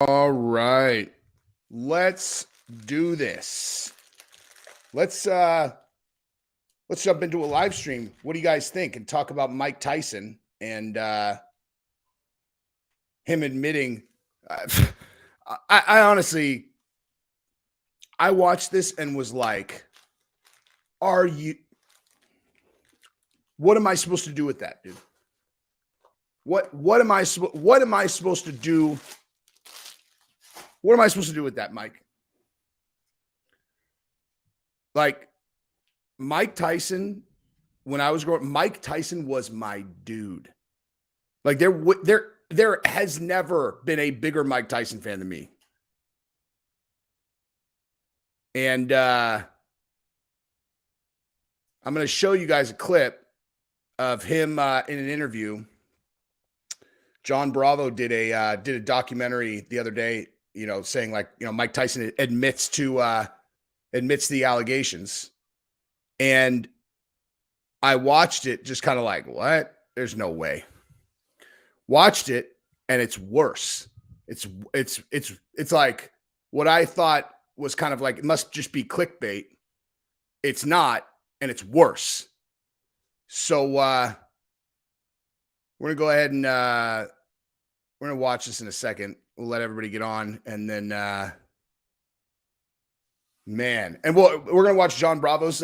All right. Let's do this. Let's jump into a live stream. What do you guys think? And talk about Mike Tyson and him admitting I honestly I watched this and was like, what am I supposed to do with that, dude? What am I supposed to do? What am I supposed to do with that, Mike? Like, Mike Tyson, when I was growing up, Mike Tyson was my dude. Like, there has never been a bigger Mike Tyson fan than me. And I'm going to show you guys a clip of him in an interview. John Bravo did a documentary the other day, saying like, Mike Tyson admits the allegations. And I watched it just kind of like, what? There's no way. Watched it, and it's worse. It's like what I thought was kind of like, it must just be clickbait. It's not, and it's worse. So we're going to go ahead and we're going to watch this in a second. We'll let everybody get on, and then man. And we're going to watch John Bravo's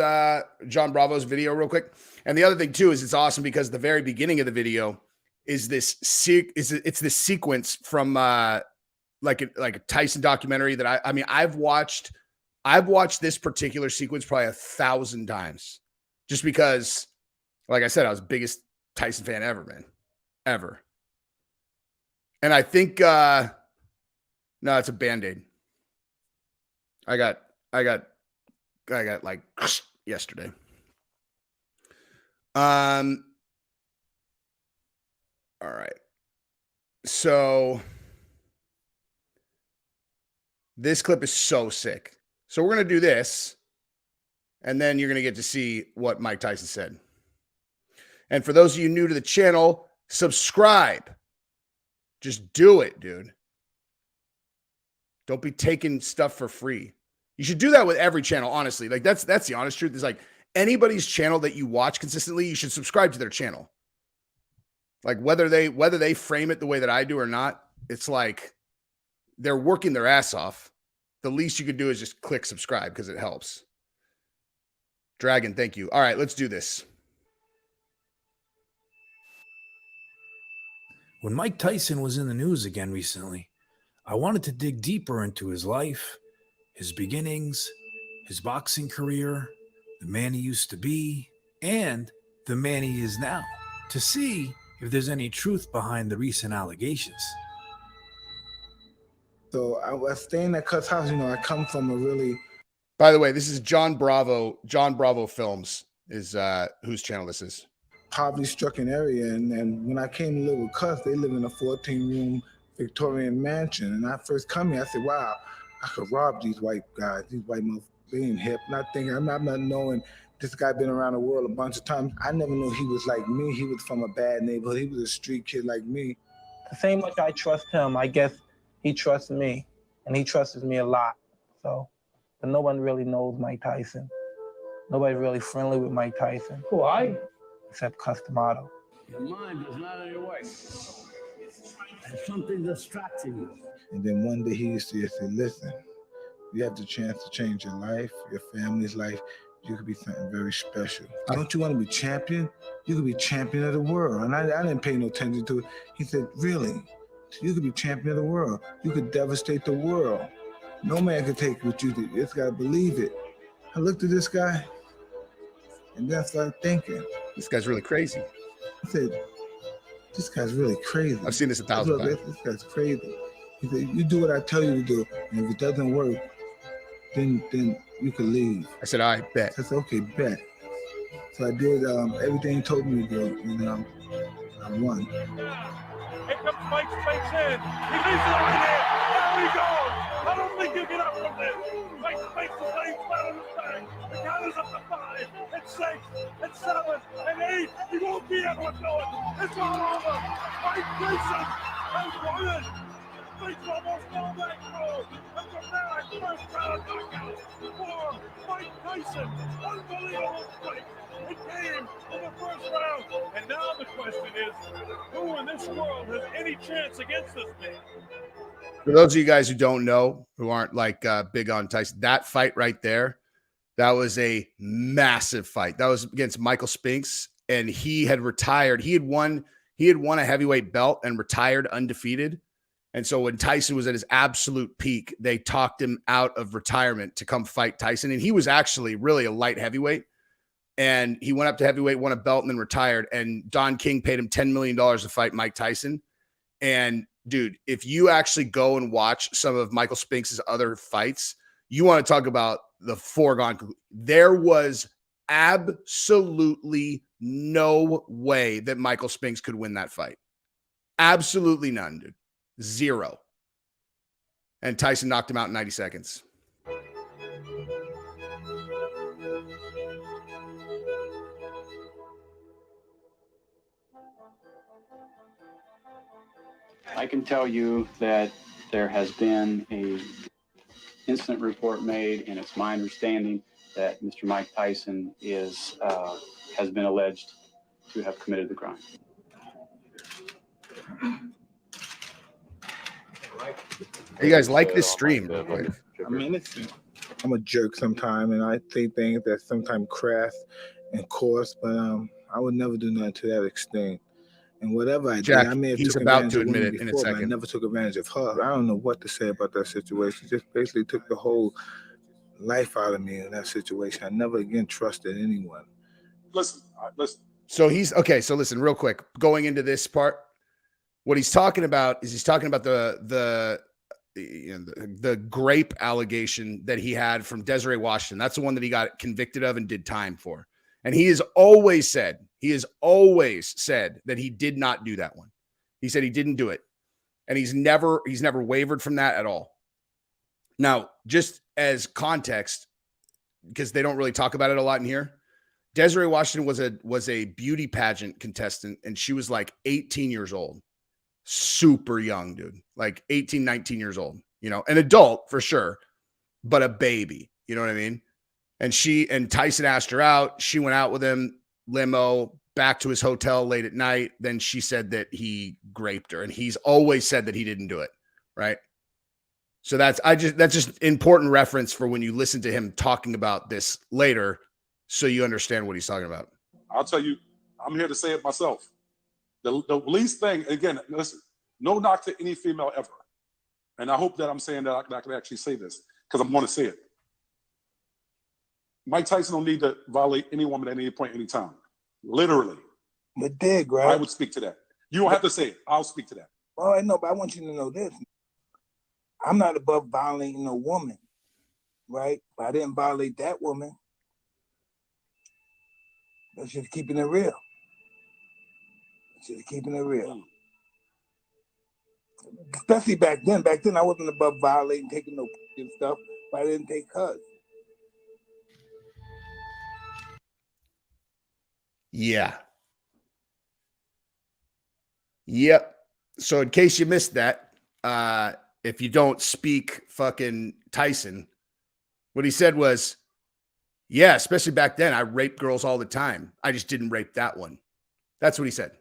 video real quick. And the other thing too is it's awesome because the very beginning of the video is this sequence from like a Tyson documentary that I mean I've watched this particular sequence probably 1,000 times just because, like I said, I was the biggest Tyson fan ever, man. Ever. And I think no, it's a Band-Aid. I got like yesterday. All right. So this clip is so sick. So we're going to do this, and then you're going to get to see what Mike Tyson said. And for those of you new to the channel, subscribe. Just do it, dude. Don't be taking stuff for free. You should do that with every channel, honestly. Like that's the honest truth. Is like anybody's channel that you watch consistently, you should subscribe to their channel. Like whether they frame it the way that I do or not, it's like they're working their ass off. The least you could do is just click subscribe because it helps. Dragon, thank you. All right, let's do this. When Mike Tyson was in the news again recently, I wanted to dig deeper into his life, his beginnings, his boxing career, the man he used to be, and the man he is now, to see if there's any truth behind the recent allegations. So I was staying at Cut's house. I come from a really... By the way, this is John Bravo. John Bravo Films is whose channel this is. Poverty-stricken area. And when I came to live with Cut's, they live in a 14-room Victorian mansion. And I first come here, I said, wow, I could rob these white guys, these white motherfuckers being hip. Not thinking, I'm not knowing this guy been around the world a bunch of times. I never knew he was like me. He was from a bad neighborhood. He was a street kid like me. The same much I trust him, I guess he trusts me, and he trusts me a lot. So, but no one really knows Mike Tyson. Nobody's really friendly with Mike Tyson. Why? Except Customato. Your mind is not on your way. There's something distracting you. And then one day he used to say, listen, you have the chance to change your life, your family's life. You could be something very special. Don't you want to be champion? You could be champion of the world. And I didn't pay no attention to it. He said, really? You could be champion of the world. You could devastate the world. No man could take what you did. You just got to believe it. I looked at this guy, and then I started thinking. This guy's really crazy. I said, this guy's really crazy. I've seen this 1,000 times. This guy's crazy. He said, you do what I tell you to do, and if it doesn't work, then you could leave. I said, I bet. I said, okay, bet. So I did everything he told me to do, and I won. Here comes Mike Tyson. He leaves it right here. There he goes. I don't think you get up from this. Mike Tyson lays flat on his back. The count is up to 5, and 6, and 7, and 8. He won't be able to do it. It's all over. Mike Tyson has won it. Fights almost all that road. And from there, first round knockout for Mike Tyson. Unbelievable fight. It came in the first round. And now the question is, who in this world has any chance against this man? For those of you guys who don't know, who aren't like big on Tyson, that fight right there, that was a massive fight. That was against Michael Spinks, and he had retired. He had won a heavyweight belt and retired undefeated. And so when Tyson was at his absolute peak, they talked him out of retirement to come fight Tyson. And he was actually really a light heavyweight. And he went up to heavyweight, won a belt, and then retired. And Don King paid him $10 million to fight Mike Tyson. And dude, if you actually go and watch some of Michael Spinks' other fights, you want to talk about the foregone. There was absolutely no way that Michael Spinks could win that fight. Absolutely none, dude. Zero. And Tyson knocked him out in 90 seconds. I can tell you that there has been a incident report made, and it's my understanding that Mr. Mike Tyson has been alleged to have committed the crime. Hey, you guys like this stream real quick? I mean, I'm a jerk sometime, and I say things that sometimes crass and coarse, but I would never do nothing to that extent. And whatever I Jack, did, I may have he's took about advantage to of admit women it in a before, but I second. never took advantage of her. I don't know what to say about that situation. Just basically took the whole life out of me in that situation. I never again trusted anyone. Listen. So he's okay. So listen, real quick, going into this part, what he's talking about is the grape allegation that he had from Desiree Washington. That's the one that he got convicted of and did time for. And he has always said that he did not do that one. He said he didn't do it. And he's never wavered from that at all. Now, just as context, because they don't really talk about it a lot in here, Desiree Washington was a beauty pageant contestant, and she was like 18 years old. Super young, dude. Like 18, 19 years old, an adult for sure, but a baby. You know what I mean? And Tyson asked her out. She went out with him, limo, back to his hotel late at night. Then she said that he raped her, and he's always said that he didn't do it. Right. So that's just important reference for when you listen to him talking about this later, so you understand what he's talking about. I'll tell you, I'm here to say it myself. The least thing, again, listen, no knock to any female ever. And I hope that I'm saying that I can actually say this, because I'm going to say it. Mike Tyson don't need to violate any woman at any point, any time. Literally. But dig, right? I would speak to that. You don't have to say it. I'll speak to that. Oh, I know, but I want you to know this. I'm not above violating a woman, right? But I didn't violate that woman. That's just keeping it real. Just keeping it real. Especially back then. Back then, I wasn't above violating, taking no and stuff, but I didn't take hers. Yeah. Yep. So in case you missed that, if you don't speak fucking Tyson, what he said was, yeah, especially back then, I raped girls all the time. I just didn't rape that one. That's what he said.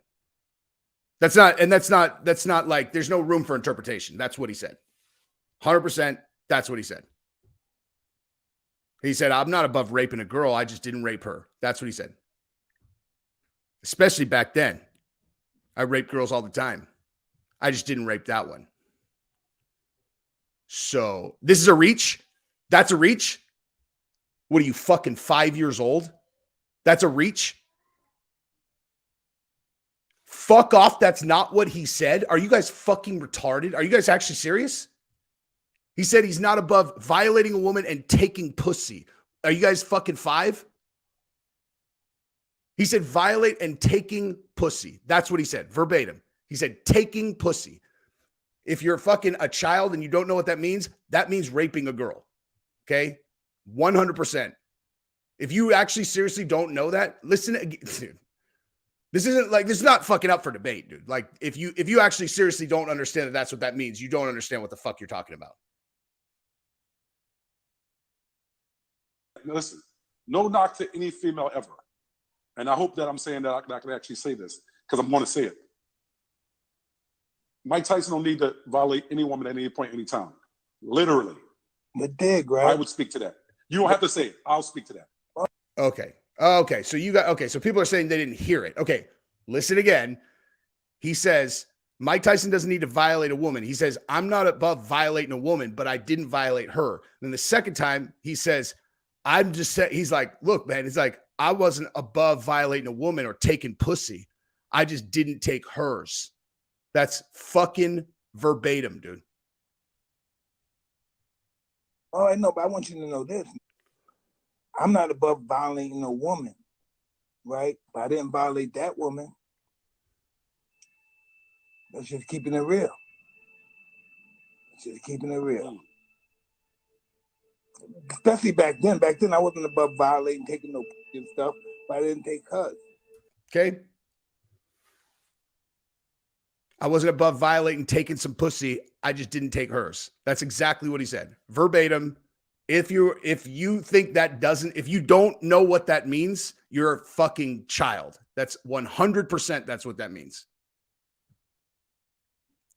That's not like, there's no room for interpretation. That's what he said. 100%. That's what he said. He said, I'm not above raping a girl. I just didn't rape her. That's what he said. Especially back then. I raped girls all the time. I just didn't rape that one. So this is a reach. That's a reach. What are you, fucking 5 years old? That's a reach. Fuck off. That's not what he said. Are you guys fucking retarded? Are you guys actually serious? He said he's not above violating a woman and taking pussy. Are you guys fucking 5? He said violate and taking pussy. That's what he said, verbatim. He said taking pussy. If you're fucking a child and you don't know what that means raping a girl. Okay? 100%. If you actually seriously don't know that, listen again. Dude. This is not fucking up for debate, dude. Like, if you actually seriously don't understand that that's what that means, you don't understand what the fuck you're talking about. Listen, no knock to any female ever. And I hope that I'm saying that I can actually say this because I'm going to say it. Mike Tyson don't need to violate any woman at any point, any time. Literally. But dig, right? I would speak to that. You don't have to say it. I'll speak to that. Okay. Okay. So people are saying they didn't hear it. Okay. Listen again. He says, Mike Tyson doesn't need to violate a woman. He says, I'm not above violating a woman, but I didn't violate her. Then the second time he says, he's like, look, man, it's like, I wasn't above violating a woman or taking pussy. I just didn't take hers. That's fucking verbatim, dude. Oh, I know, but I want you to know this. I'm not above violating a woman, right? But I didn't violate that woman. That's just keeping it real. That's just keeping it real. Especially back then. Back then, I wasn't above violating, taking no and stuff, but I didn't take hers. Okay. I wasn't above violating, taking some pussy. I just didn't take hers. That's exactly what he said. Verbatim. If you think that doesn't, if you don't know what that means, you're a fucking child. That's 100%. That's what that means.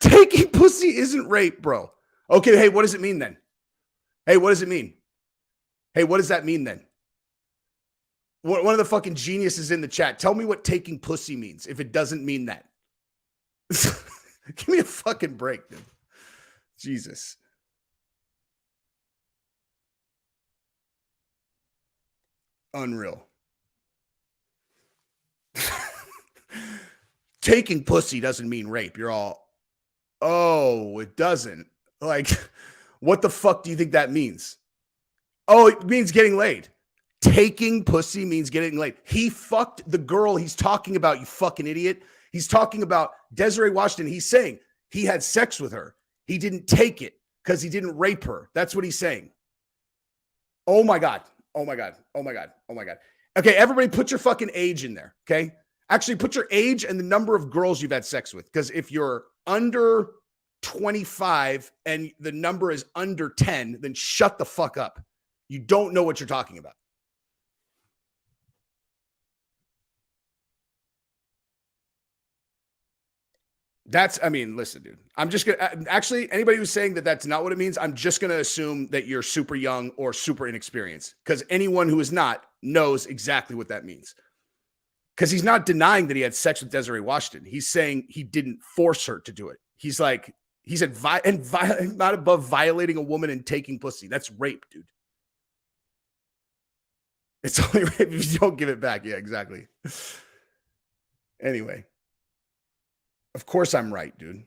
Taking pussy isn't rape, bro. Okay. Hey, what does it mean then? Hey, what does it mean? Hey, what does that mean then? One of the fucking geniuses in the chat, tell me what taking pussy means if it doesn't mean that. Give me a fucking break, dude. Jesus. Unreal. Taking pussy doesn't mean rape. You're all, oh, it doesn't. Like, what the fuck do you think that means? Oh, it means getting laid. Taking pussy means getting laid. He fucked the girl he's talking about, you fucking idiot. He's talking about Desiree Washington. He's saying he had sex with her. He didn't take it because he didn't rape her. That's what he's saying. Oh my God. Oh my God. Oh my God. Oh my God. Okay, everybody put your fucking age in there, okay? Actually, put your age and the number of girls you've had sex with. Because if you're under 25 and the number is under 10, then shut the fuck up. You don't know what you're talking about. Listen, dude. I'm just going to, actually, anybody who's saying that that's not what it means, I'm just going to assume that you're super young or super inexperienced. Because anyone who is not knows exactly what that means. Because he's not denying that he had sex with Desiree Washington. He's saying he didn't force her to do it. He's like, he said, not above violating a woman and taking pussy. That's rape, dude. It's only rape if you don't give it back. Yeah, exactly. Anyway. Of course I'm right, dude.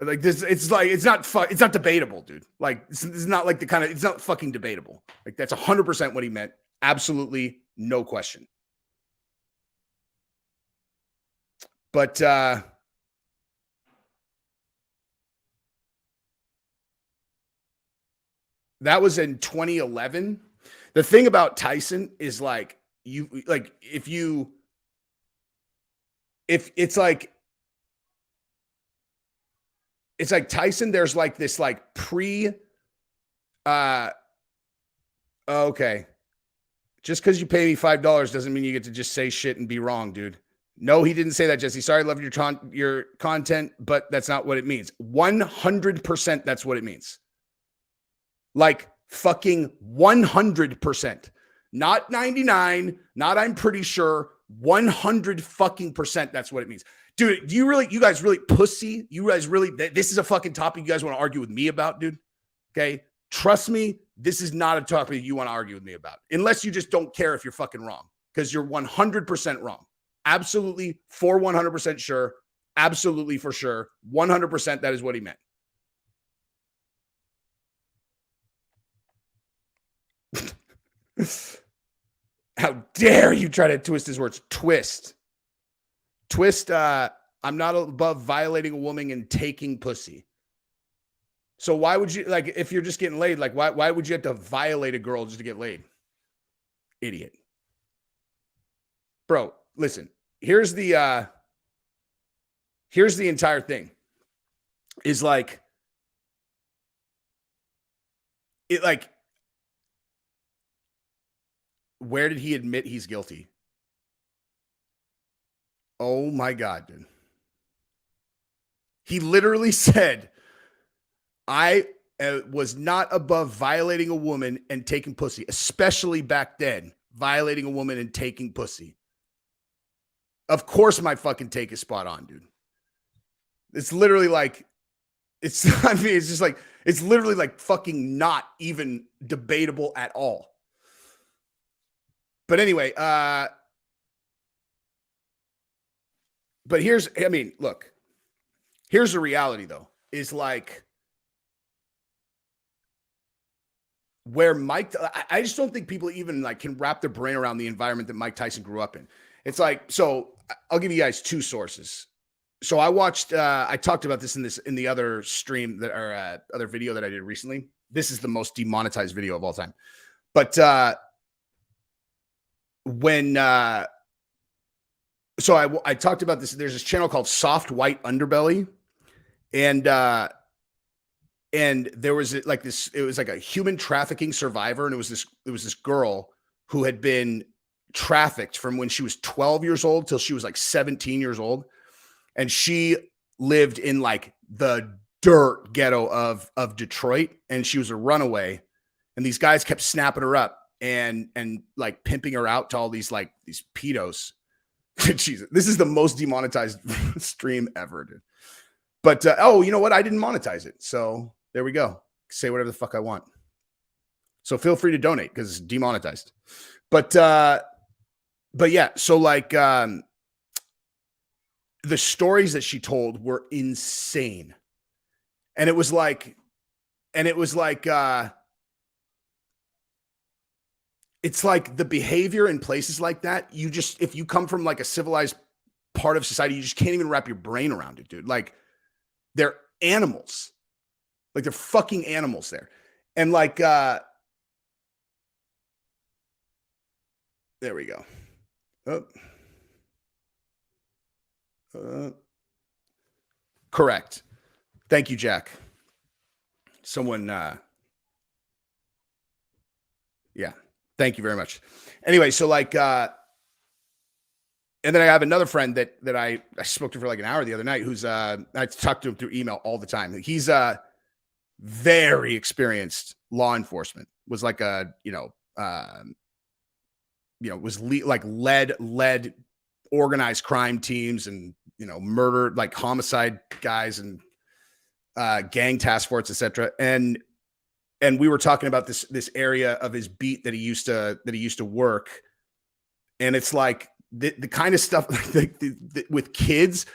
Like this, it's not debatable, dude. Like, it's not like it's not fucking debatable. Like, that's 100% what he meant. Absolutely no question. But, that was in 2011. The thing about Tyson is if it's like Tyson, there's like this like okay. Just because you pay me $5 doesn't mean you get to just say shit and be wrong, dude. No, he didn't say that, Jesse. Sorry, I love your content, but that's not what it means. 100% that's what it means. Like fucking 100%. Not 99, not I'm pretty sure. 100 fucking percent. That's what it means. Dude, you guys really pussy? You guys really, this is a fucking topic you guys want to argue with me about, dude? Okay. Trust me. This is not a topic you want to argue with me about unless you just don't care if you're fucking wrong because you're 100% wrong. Absolutely for 100% sure. Absolutely for sure. 100% that is what he meant. How dare you try to twist his words? Twist. I'm not above violating a woman and taking pussy. So why would you, like, if you're just getting laid, like, why would you have to violate a girl just to get laid? Idiot. bro, listen, here's the entire thing is like, it like, where did he admit he's guilty? Oh my God, dude. He literally said, I was not above violating a woman and taking pussy, especially back then, violating a woman and taking pussy. Of course, my fucking take is spot on, dude. It's literally like, it's, I mean, it's just like, it's literally like fucking not even debatable at all. But anyway, but here's, I mean, look, here's the reality though, is like, where Mike, I just don't think people even like can wrap their brain around the environment that Mike Tyson grew up in. It's like, so I'll give you guys two sources. So I watched, I talked about this in the other stream that, or other video that I did recently. This is the most demonetized video of all time. But so I talked about this. There's this channel called Soft White Underbelly. And there was like this, it was like a human trafficking survivor. And it was this girl who had been trafficked from when she was 12 years old till she was like 17 years old. And she lived in like the dirt ghetto of Detroit. And she was a runaway. And these guys kept snapping her up and like pimping her out to all these pedos. Jesus, this is the most demonetized stream ever, dude. But oh, you know what? I didn't monetize it. So there we go. Say whatever the fuck I want. So feel free to donate because it's demonetized. But yeah, so like the stories that she told were insane. And it was like it's like the behavior in places like that, you just, if you come from like a civilized part of society, you just can't even wrap your brain around it, dude. Like they're animals. Like they're fucking animals there. And like, there we go. Correct. Thank you, Jack. Someone, yeah. Thank you very much. Anyway, so like, and then I have another friend that I spoke to for like an hour the other night, who's, I talk to him through email all the time. He's very experienced law enforcement, was like a, was led organized crime teams and, murder, like homicide guys and gang task force, etc. And we were talking about this area of his beat that he used to work. And it's like the kind of stuff with kids,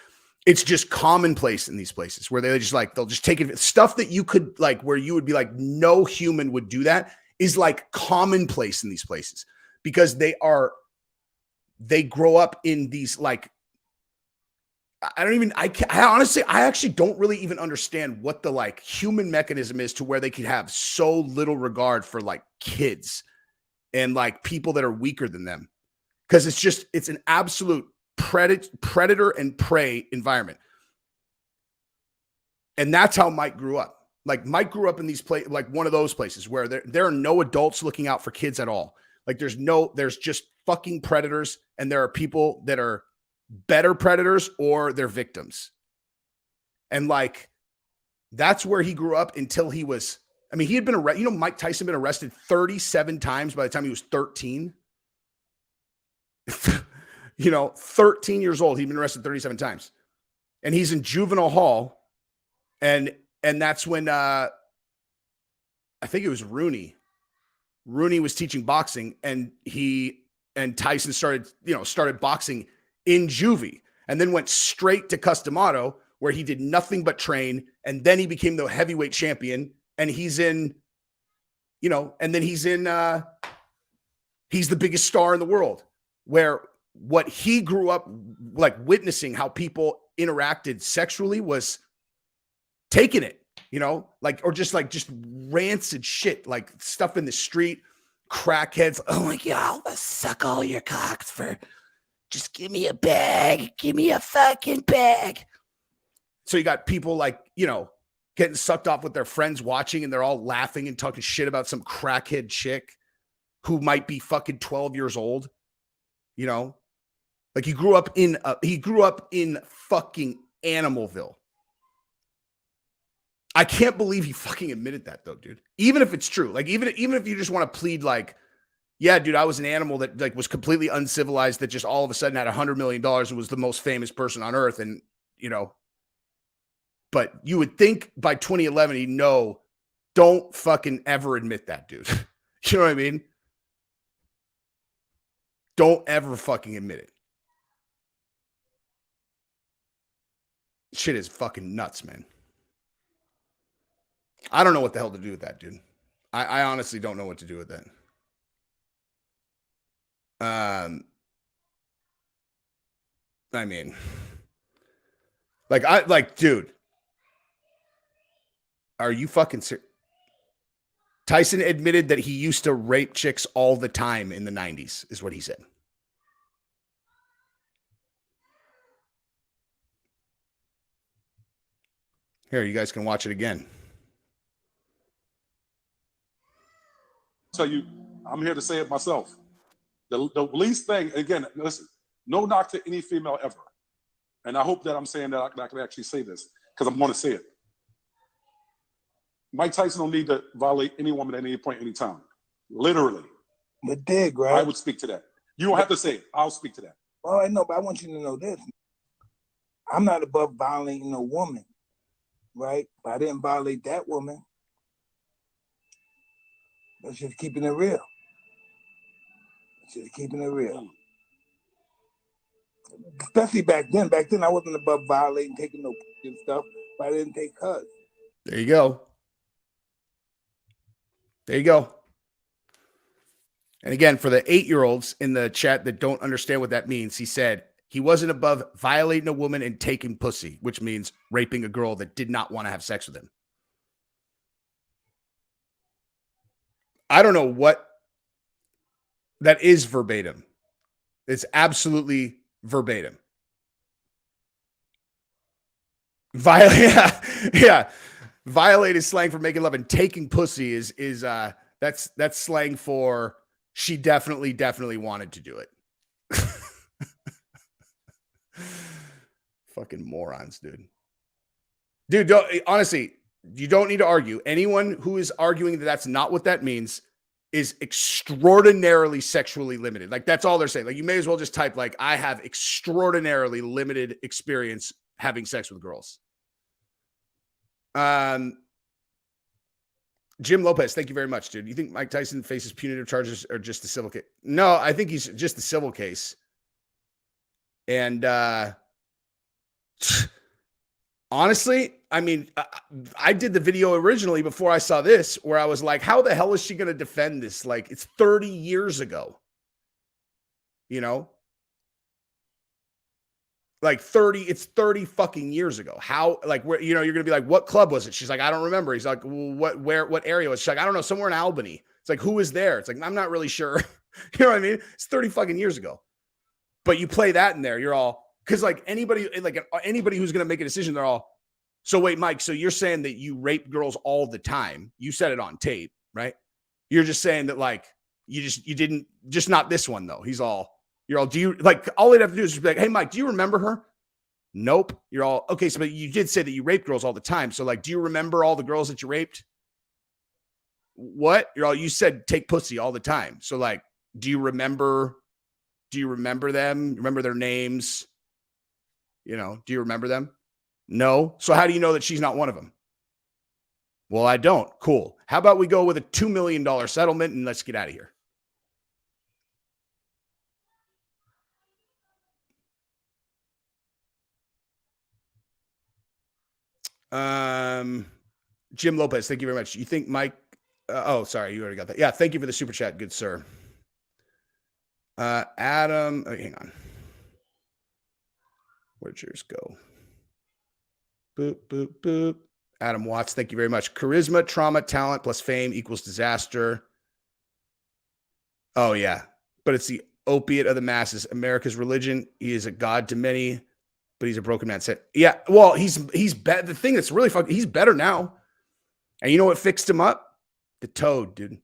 it's just commonplace in these places where they'll just take it. Stuff that you could like, where you would be like, no human would do that, is like commonplace in these places because they grow up in these like, I honestly, I actually don't really even understand what the like human mechanism is to where they could have so little regard for like kids and like people that are weaker than them. Cause it's an absolute predator and prey environment. And that's how Mike grew up. Like Mike grew up in these like one of those places where there are no adults looking out for kids at all. Like there's just fucking predators. And there are people that are better predators or they're victims. And like, that's where he grew up until he was, I mean, he had been arrested. Mike Tyson been arrested 37 times by the time he was 13. 13 years old. He'd been arrested 37 times and he's in juvenile hall. And that's when, I think it was Rooney was teaching boxing and Tyson started boxing in juvie and then went straight to Customado where he did nothing but train. And then he became the heavyweight champion and he's the biggest star in the world, where what he grew up like witnessing how people interacted sexually was taking it, or just rancid shit, like stuff in the street, crackheads. Oh my God, I'll suck all your cocks for Just give me a bag. Give me a fucking bag. So you got people like, you know, getting sucked off with their friends watching, and they're all laughing and talking shit about some crackhead chick who might be fucking 12 years old. You know, like he grew up in fucking Animalville. I can't believe he fucking admitted that though, dude. Even if it's true, like even if you just want to plead like, yeah, dude, I was an animal that like was completely uncivilized, that just all of a sudden had $100 million and was the most famous person on earth, and you know. But you would think by 2011 he'd know, don't fucking ever admit that, dude. You know what I mean? Don't ever fucking admit it. Shit is fucking nuts, man. I don't know what the hell to do with that, dude. I honestly don't know what to do with that. I mean, dude, are you fucking serious? Tyson admitted that he used to rape chicks all the time in the 90s, is what he said. Here, you guys can watch it again. Tell you, I'm here to say it myself. The least thing, again, listen, no knock to any female ever. And I hope that I'm saying that I can actually say this, because I'm going to say it. Mike Tyson don't need to violate any woman at any point, any time. Literally. The dig, right? I would speak to that. You don't have to say it. I'll speak to that. Oh, I know, but I want you to know this. I'm not above violating a woman, right? But I didn't violate that woman. That's just keeping it real. That's just keeping it real. Especially back then. Back then, I wasn't above violating, taking no and stuff, but I didn't take hers. There you go. There you go. And again, for the 8-year-olds in the chat that don't understand what that means, he said he wasn't above violating a woman and taking pussy, which means raping a girl that did not want to have sex with him. I don't know what that is verbatim. It's absolutely verbatim. Yeah. Violate is slang for making love, and taking pussy is that's slang for she definitely wanted to do it. Fucking morons, dude. Dude, honestly, you don't need to argue. Anyone who is arguing that that's not what that means is extraordinarily sexually limited. Like, that's all they're saying. Like, you may as well just type, like, I have extraordinarily limited experience having sex with girls. Jim Lopez, thank you very much, dude. You think Mike Tyson faces punitive charges or just the civil case? No, I think he's just the civil case. And honestly, I mean, I did the video originally before I saw this, where I was like, how the hell is she going to defend this? Like, it's 30 years ago. You know? Like 30 fucking years ago. How, like, where, you know, you're going to be like, what club was it? She's like, I don't remember. He's like, well, what area was it? She's like, I don't know, somewhere in Albany. It's like, who was there? It's like, I'm not really sure. You know what I mean? It's 30 fucking years ago. But you play that in there, you're all, because like anybody who's going to make a decision, they're all, so wait, Mike, so you're saying that you rape girls all the time. You said it on tape, right? You're just saying that, like, you didn't, just not this one though. You're all, do you, like, all they'd have to do is just be like, hey, Mike, do you remember her? Nope. You're all, okay, so but you did say that you rape girls all the time. So, like, do you remember all the girls that you raped? What? You're all, you said take pussy all the time. So, like, do you remember them? Remember their names? You know, do you remember them? No. So how do you know that she's not one of them? Well, I don't. Cool. How about we go with a $2 million settlement and let's get out of here. Jim Lopez, thank you very much. You think Mike, oh, sorry, you already got that. Yeah, thank you for the super chat, good sir. Adam, oh, hang on. Where'd yours go? Boop, boop, boop. Adam Watts, thank you very much. Charisma, trauma, talent plus fame equals disaster. Oh, yeah. But it's the opiate of the masses, America's religion. He is a god to many, but he's a broken man. Yeah, well, he's better. The thing that's really fucking, he's better now. And you know what fixed him up? The toad, dude.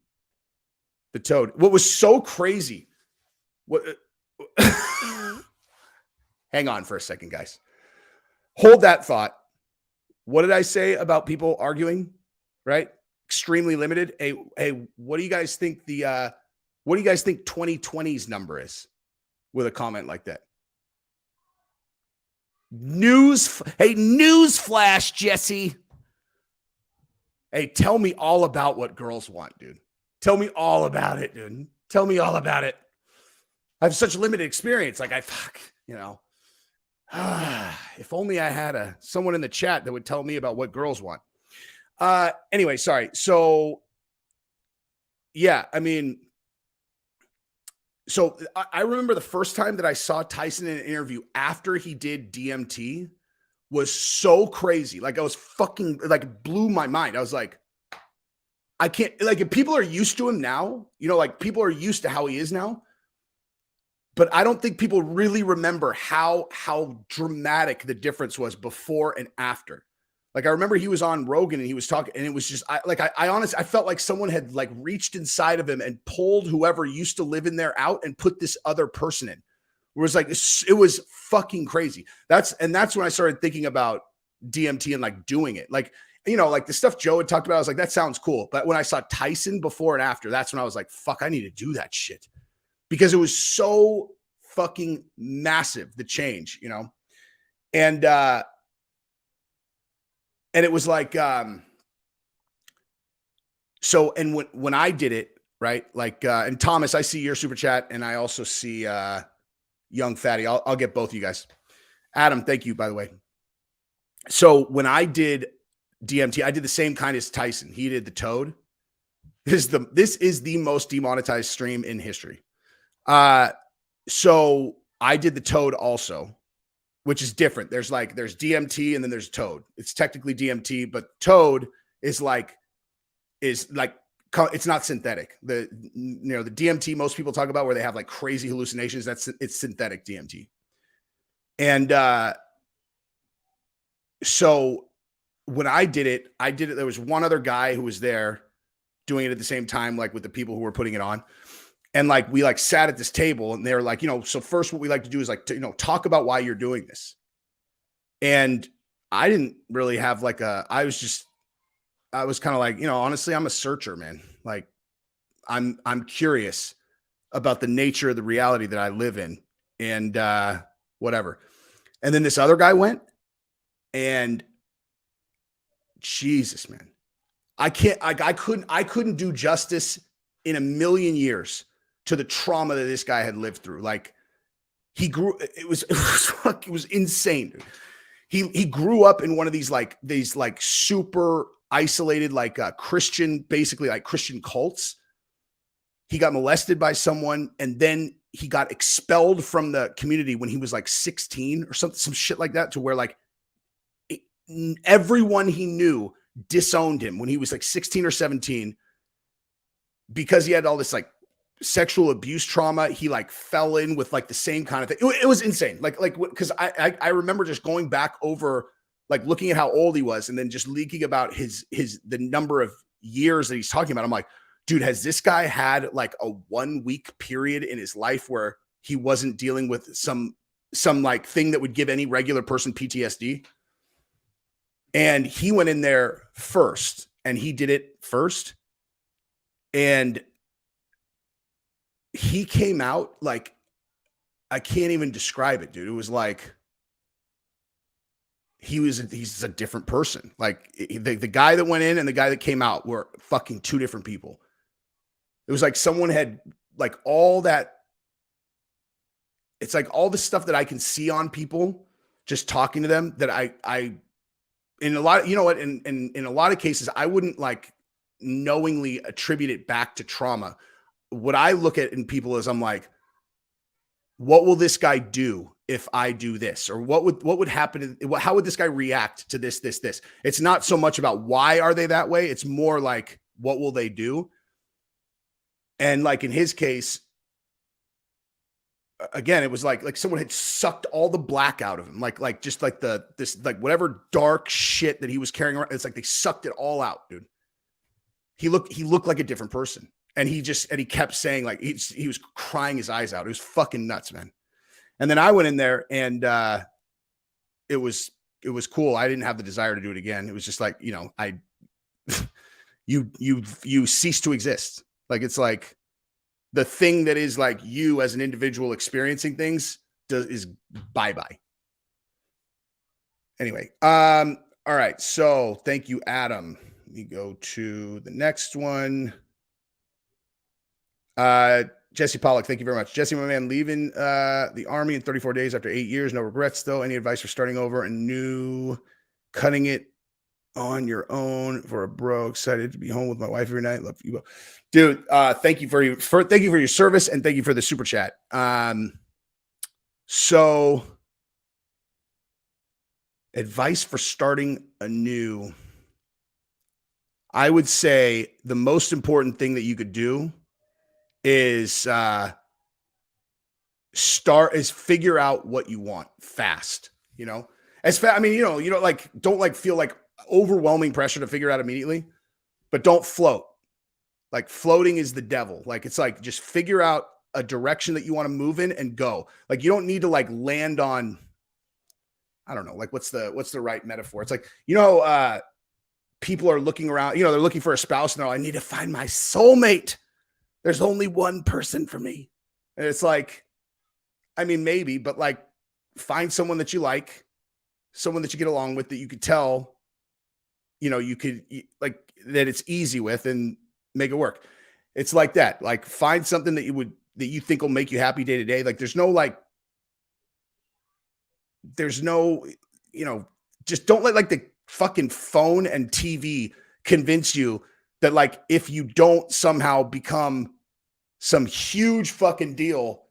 The toad. What was so crazy? What? Hang on for a second, guys. Hold that thought. What did I say about people arguing? Right? Extremely limited. Hey, what do you guys think what do you guys think 2020's number is with a comment like that? News flash, Jesse. Hey, tell me all about what girls want, dude. Tell me all about it, dude. Tell me all about it. I have such limited experience. Like if only I had someone in the chat that would tell me about what girls want. Anyway, sorry. So yeah, I mean, so I remember the first time that I saw Tyson in an interview after he did DMT was so crazy. Like I was fucking, like blew my mind. I was like, I can't, like if people are used to him now, you know, like people are used to how he is now, but I don't think people really remember how dramatic the difference was before and after. Like I remember he was on Rogan and he was talking and it was just, I honestly, I felt like someone had like reached inside of him and pulled whoever used to live in there out and put this other person in. It was like, it was fucking crazy. That's when I started thinking about DMT and like doing it. Like, you know, like the stuff Joe had talked about, I was like, that sounds cool. But when I saw Tyson before and after, that's when I was like, fuck, I need to do that shit. Because it was so fucking massive, the change, you know? And it was like, so, and when I did it, right? Like, and Thomas, I see your super chat and I also see Young Fatty. I'll get both of you guys. Adam, thank you, by the way. So when I did DMT, I did the same kind as Tyson. He did the toad. This is the most demonetized stream in history. So I did the toad also, which is different. There's DMT and then there's toad. It's technically DMT, but toad is like it's not synthetic. The DMT most people talk about where they have like crazy hallucinations. It's synthetic DMT. And so when I did it, there was one other guy who was there doing it at the same time, like with the people who were putting it on. And like, we like sat at this table and they were like, you know, so first what we like to do is like, talk about why you're doing this. And I didn't really have like I was kind of like, you know, honestly, I'm a searcher, man. Like I'm curious about the nature of the reality that I live in and whatever. And then this other guy went and Jesus, man, I couldn't do justice in a million years to the trauma that this guy had lived through. Like it was insane, dude. He grew up in one of these super isolated, Christian, basically like Christian cults. He got molested by someone and then he got expelled from the community when he was like 16 or some shit like that, to where like everyone he knew disowned him when he was like 16 or 17 because he had all this like sexual abuse trauma. He like fell in with like the same kind of thing. It was insane. Like, because I remember just going back over, like looking at how old he was and then just leaking about the number of years that he's talking about. I'm like, dude, has this guy had like a 1 week period in his life where he wasn't dealing with some like thing that would give any regular person PTSD? And he went in there first and he did it first. And he came out like, I can't even describe it, dude. It was like, he's a different person. Like the guy that went in and the guy that came out were fucking two different people. It was like someone had like all that. It's like all the stuff that I can see on people just talking to them that I in a lot, you know what, in a lot of cases, I wouldn't like knowingly attribute it back to trauma. What I look at in people is I'm like, what will this guy do if I do this? Or what would happen? How would this guy react to this? It's not so much about why are they that way. It's more like, what will they do? And like in his case, again, it was like someone had sucked all the black out of him, like just like this like whatever dark shit that he was carrying around. It's like they sucked it all out, dude. He looked like a different person, and he kept saying, like, he was crying his eyes out. It was fucking nuts, man. And then I went in there, and it was cool. I didn't have the desire to do it again. It was just like, you know, you cease to exist. Like, it's like the thing that is like you as an individual experiencing things is bye-bye. Anyway, all right. So thank you, Adam. Let me go to the next one. Jesse Pollock, thank you very much. Jesse, my man, leaving the Army in 34 days after 8 years. No regrets, though. Any advice for starting over and new, cutting it on your own for a bro? Excited to be home with my wife every night. Love you, dude. Thank you for your service, and thank you for the super chat. So advice for starting anew. I would say the most important thing that you could do is figure out what you want fast, you know, I mean, you know, like, don't like feel like overwhelming pressure to figure out immediately, but don't float. Like, floating is the devil. Like, it's like, just figure out a direction that you want to move in and go. Like, you don't need to like land on, I don't know, like, what's the right metaphor? It's like, you know, people are looking around, you know, they're looking for a spouse, and they're like, I need to find my soulmate. There's only one person for me. And it's like, I mean, maybe, but like, find someone that you like, someone that you get along with, that you could tell, you know, you could like, that it's easy with, and make it work. It's like that. Like, find something that you think will make you happy day to day. Like, there's no, you know, just don't let like the fucking phone and TV convince you that, like, if you don't somehow become some huge fucking deal,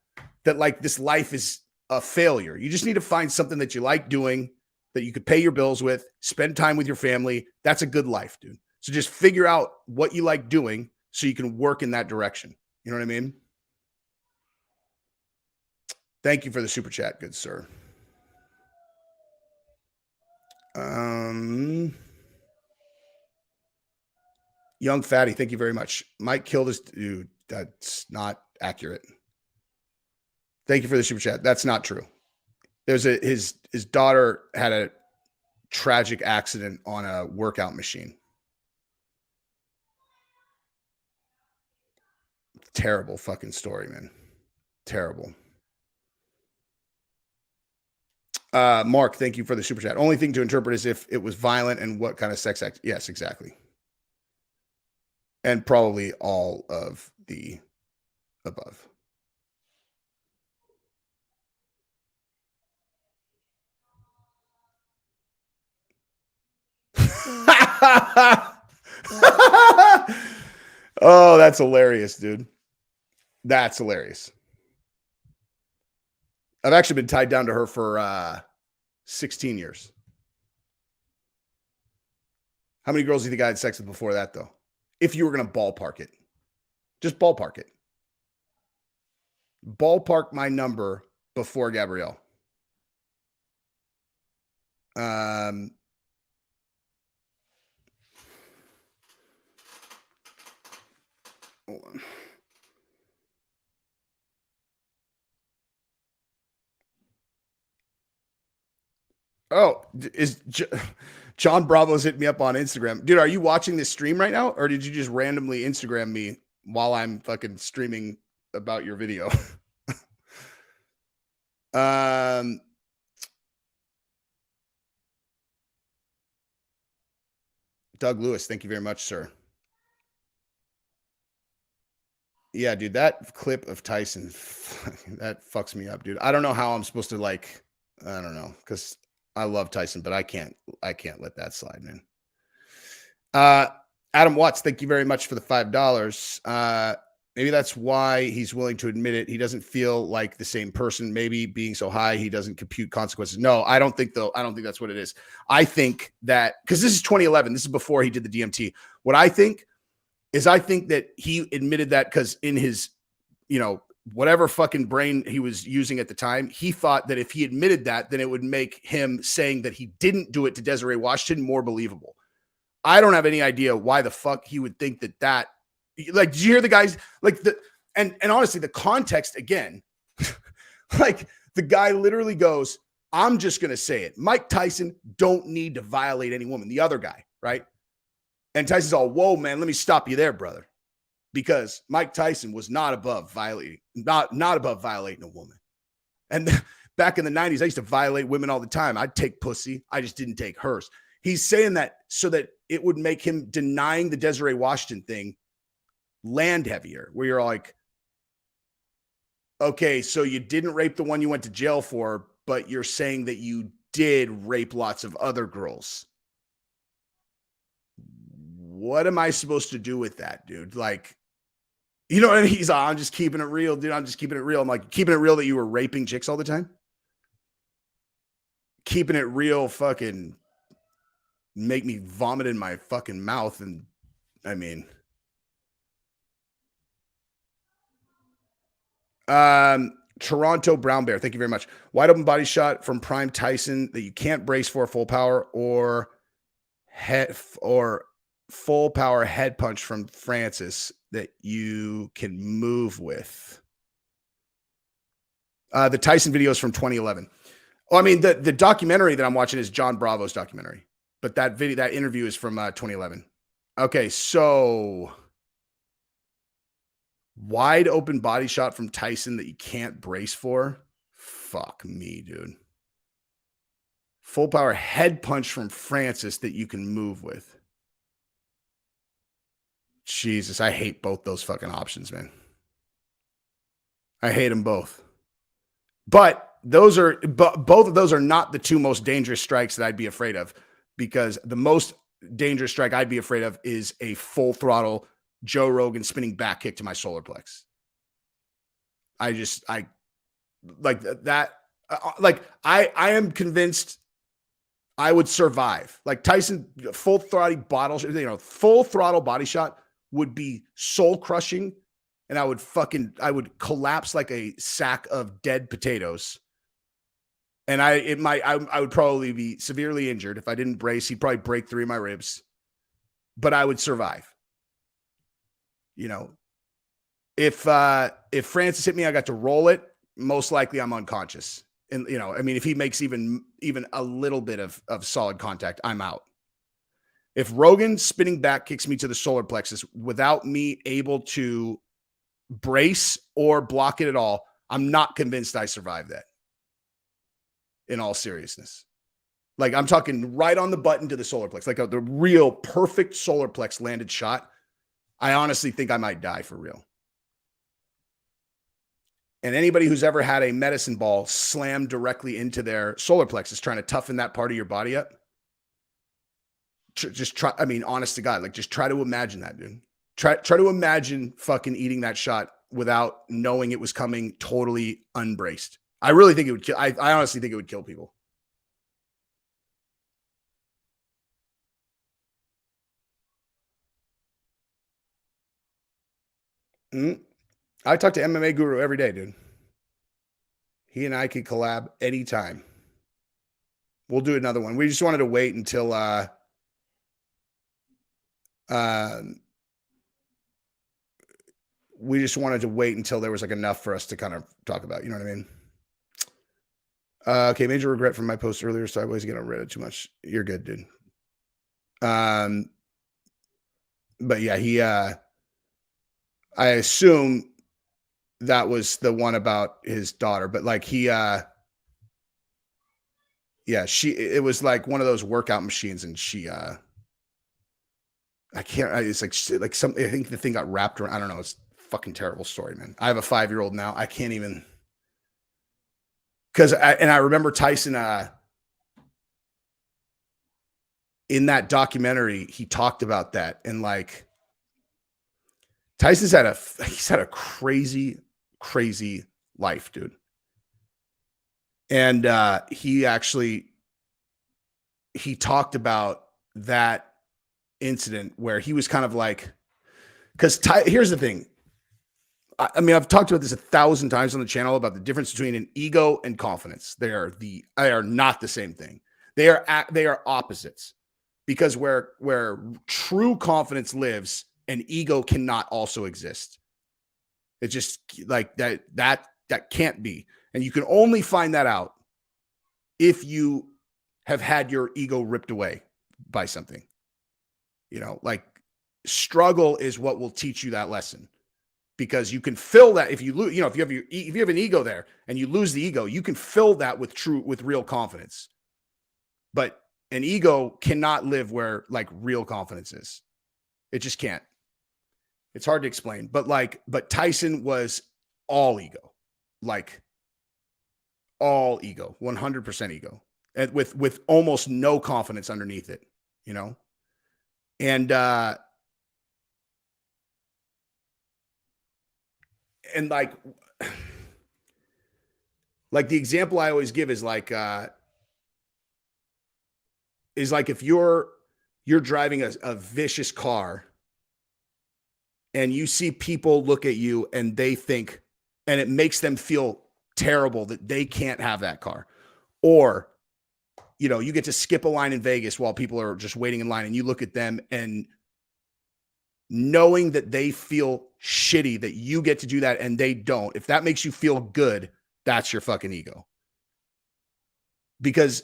that like this life is a failure. You just need to find something that you like doing, that you could pay your bills with, spend time with your family. That's a good life, dude. So just figure out what you like doing so you can work in that direction. You know what I mean? Thank you for the super chat, good sir. Young Fatty, thank you very much. Mike killed his dude. That's not accurate. Thank you for the super chat. That's not true. There's his daughter had a tragic accident on a workout machine. Terrible fucking story, man. Terrible. Mark, thank you for the super chat. Only thing to interpret is if it was violent and what kind of sex act. Yes, exactly. And probably all of the above. Oh, that's hilarious, dude. That's hilarious. I've actually been tied down to her for 16 years. How many girls do you think I had sex with before that, though? If you were going to ballpark it. Just ballpark it. Ballpark my number before Gabrielle. Hold on. Oh, is John Bravo's hit me up on Instagram. Dude, are you watching this stream right now? Or did you just randomly Instagram me while I'm fucking streaming about your video? Doug Lewis, thank you very much, sir. Yeah, dude, that clip of Tyson, that fucks me up, dude. I don't know how I'm supposed to, like, I don't know, because I love Tyson, but I can't let that slide, man. Adam Watts, thank you very much for the $5. Maybe that's why he's willing to admit it. He doesn't feel like the same person. Maybe being so high, he doesn't compute consequences. No, I don't think though. I don't think that's what it is. I think that, because this is 2011, this is before he did the DMT. What I think is, I think that he admitted that because in his, you know, whatever fucking brain he was using at the time, he thought that if he admitted that, then it would make him saying that he didn't do it to Desiree Washington more believable. I don't have any idea why the fuck he would think that, like, did you hear the guys, like, and honestly, the context again, like, the guy literally goes, I'm just going to say it. Mike Tyson don't need to violate any woman. The other guy, right? And Tyson's all, whoa, man, let me stop you there, brother. Because Mike Tyson was not above violating a woman. And back in the 90s, I used to violate women all the time. I'd take pussy. I just didn't take hers. He's saying that so that it would make him denying the Desiree Washington thing land heavier, where you're like, okay, so you didn't rape the one you went to jail for, but you're saying that you did rape lots of other girls. What am I supposed to do with that, dude? Like, you know what I mean? He's like, I'm just keeping it real, dude. I'm just keeping it real. I'm like, keeping it real that you were raping chicks all the time? Keeping it real fucking make me vomit in my fucking mouth. And I mean, Toronto Brown Bear, thank you very much. Wide open body shot from prime Tyson that you can't brace for, full power, or full power head punch from Francis that you can move with. The Tyson video is from 2011. Oh, I mean, the documentary that I'm watching is John Bravo's documentary, but that interview is from 2011. Okay, so wide open body shot from Tyson that you can't brace for. Fuck me, dude. Full power head punch from Francis that you can move with. Jesus, I hate both those fucking options, man. I hate them both. But both of those are not the two most dangerous strikes that I'd be afraid of, because the most dangerous strike I'd be afraid of is a full throttle Joe Rogan spinning back kick to my solar plex. I like that. Like I am convinced I would survive. Like Tyson, full throttle body shot would be soul crushing, and I would collapse like a sack of dead potatoes. And I would probably be severely injured. If I didn't brace, he'd probably break 3 of my ribs, but I would survive. You know, if Francis hit me, I got to roll it. Most likely I'm unconscious. And, you know, I mean, if he makes even a little bit of solid contact, I'm out. If Rogan spinning back kicks me to the solar plexus without me able to brace or block it at all, I'm not convinced I survived that. In all seriousness. Like, I'm talking right on the button to the solar plex, like the real perfect solar plex landed shot. I honestly think I might die for real. And anybody who's ever had a medicine ball slammed directly into their solar plexus trying to toughen that part of your body up, just try. I mean, honest to God, like, just try to imagine that, dude. Try to imagine fucking eating that shot without knowing it was coming, totally unbraced. I really think it would kill. I honestly think it would kill people. I talk to MMA Guru every day, dude. He and I could collab anytime. We'll do another one. We just wanted to wait until there was like enough for us to kind of talk about, you know what I mean? Okay, major regret from my post earlier, so I was getting on Reddit too much. You're good, dude. But yeah, I assume that was the one about his daughter, but like it was like one of those workout machines, and it's like something, I think the thing got wrapped around, I don't know. It's a fucking terrible story, man. I have a 5-year-old now. I can't even, I remember Tyson, in that documentary, he talked about that. And like, Tyson's had a crazy, crazy life, dude. And he talked about that incident where he was kind of like, because here's the thing. I mean, I've talked about this 1,000 times on the channel about the difference between an ego and confidence. They are not the same thing. They are opposites, because where true confidence lives, an ego cannot also exist. It's just like that can't be. And you can only find that out if you have had your ego ripped away by something. You know, like struggle is what will teach you that lesson, because you can fill that if you lose, you know, if you have an ego there and you lose the ego, you can fill that with real confidence. But an ego cannot live where like real confidence is. It just can't. It's hard to explain, but Tyson was all ego, like all ego, 100% ego, and with almost no confidence underneath it, you know? And like the example I always give is like if you're driving a vicious car and you see people look at you and they think, and it makes them feel terrible that they can't have that car. Or, you know, you get to skip a line in Vegas while people are just waiting in line and you look at them and knowing that they feel shitty that you get to do that and they don't, if that makes you feel good, that's your fucking ego. Because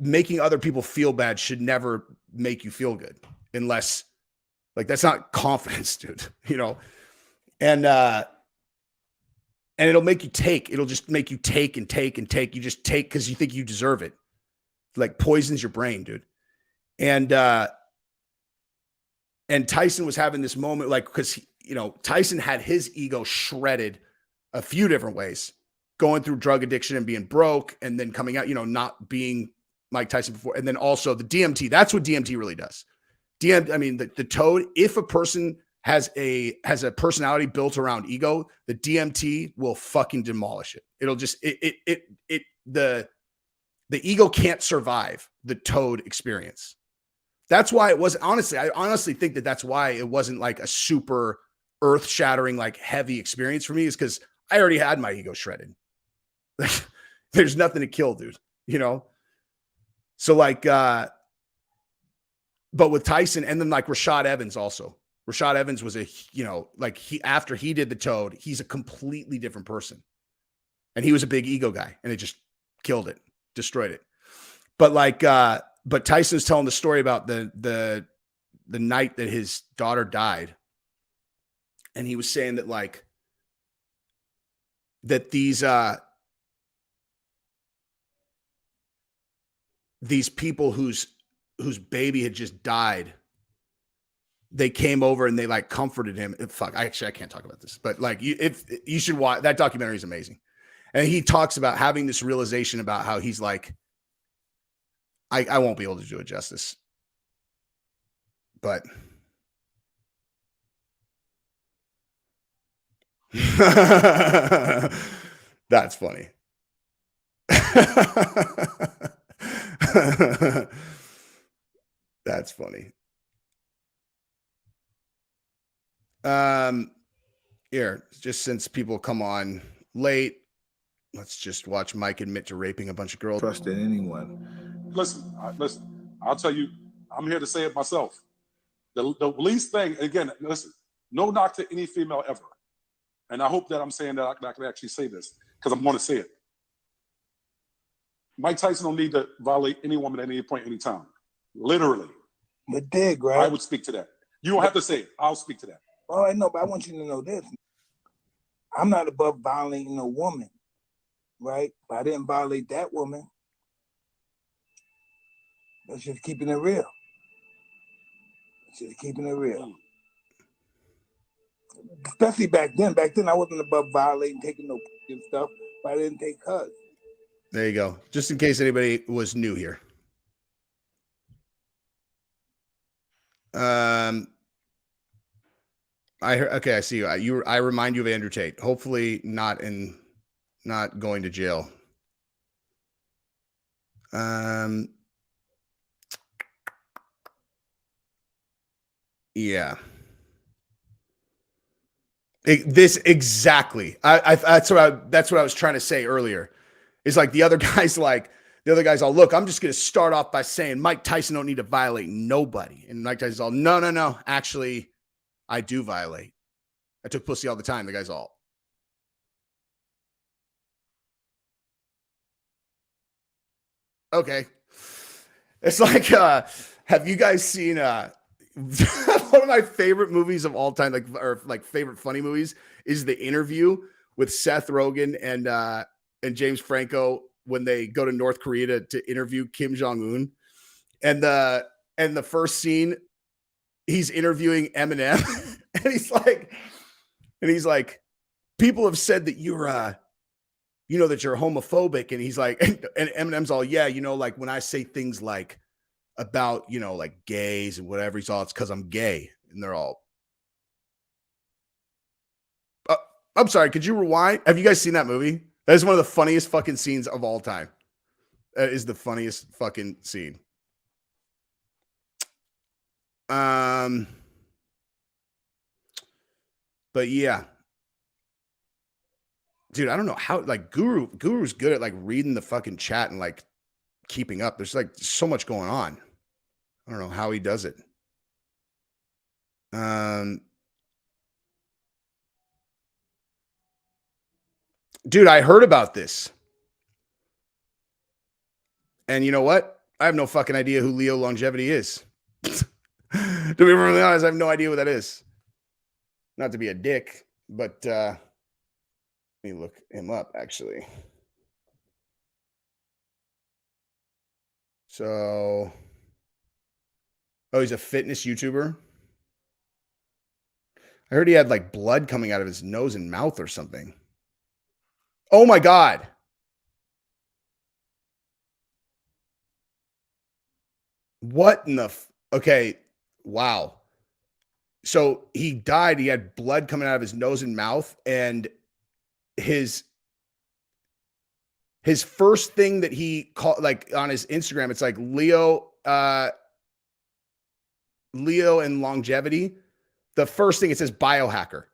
making other people feel bad should never make you feel good, unless like that's not confidence, dude, you know? And it'll make you take, it'll just make you take and take and take. You just take because you think you deserve it. Like poisons your brain, dude. And Tyson was having this moment, like, because, you know, Tyson had his ego shredded a few different ways, going through drug addiction and being broke, and then coming out, you know, not being Mike Tyson before. And then also the DMT, that's what DMT really does. I mean, the toad, if a person has a personality built around ego, the DMT will fucking demolish it. It'll just, the ego can't survive the toad experience. That's why it was, honestly, I honestly think that that's why it wasn't like a super earth shattering, like heavy experience for me, is because I already had my ego shredded. There's nothing to kill, dude, you know? So like, but with Tyson, and then like Rashad Evans also. Rashad Evans was you know, like after he did the toad, he's a completely different person. And he was a big ego guy, and it just killed it, destroyed it. But like, but Tyson's telling the story about the night that his daughter died. And he was saying that like, that these people whose baby had just died, they came over and they like comforted him. Fuck, I can't talk about this, but like you should watch that documentary. Is amazing. And he talks about having this realization about how he's like, I won't be able to do it justice, but that's funny. That's funny. Here, just since people come on late, let's just watch Mike admit to raping a bunch of girls. Trust in anyone. Listen, I'll tell you, I'm here to say it myself. The least thing, again, listen, no knock to any female ever. And I hope that I'm saying that I can actually say this, because I'm going to say it. Mike Tyson don't need to violate any woman at any point, any time. Literally. But dig, right? I would speak to that. You don't have to say it. I'll speak to that. Oh, I know, but I want you to know this. I'm not above violating a woman, right? But I didn't violate that woman. That's just keeping it real. That's just keeping it real. Especially back then. Back then, I wasn't above violating, taking no and stuff, but I didn't take hers. There you go. Just in case anybody was new here. I heard, okay, I see you. I remind you of Andrew Tate. Hopefully not going to jail. Yeah. This exactly. That's what I was trying to say earlier. Is like the other guy's all, look, I'm just going to start off by saying Mike Tyson don't need to violate nobody. And Mike Tyson's all, no. Actually, I do violate. I took pussy all the time. The guy's all. Okay. It's like, have you guys seen one of my favorite movies of all time, like favorite funny movies, is The Interview with Seth Rogen and James Franco when they go to North Korea to interview Kim Jong-un. And the first scene, he's interviewing Eminem, and he's like, people have said that you're that you're homophobic. And he's like, and Eminem's all, yeah, like when I say things like about, like gays and whatever, he's all, it's because I'm gay. And they're all, I'm sorry, could you rewind? Have you guys seen that movie? That is one of the funniest fucking scenes of all time. That is the funniest fucking scene. But yeah. Dude, I don't know how, like, Guru's good at like reading the fucking chat and like keeping up. There's like so much going on. I don't know how he does it. Dude, I heard about this. And you know what? I have no fucking idea who Leo Longevity is. To be really honest, I have no idea what that is. Not to be a dick, but let me look him up, actually. So, oh, he's a fitness YouTuber. I heard he had like blood coming out of his nose and mouth or something. Oh my God. What in the okay. Wow. So he died. He had blood coming out of his nose and mouth, and his first thing that he called, like on his Instagram, it's like Leo and longevity. The first thing it says biohacker.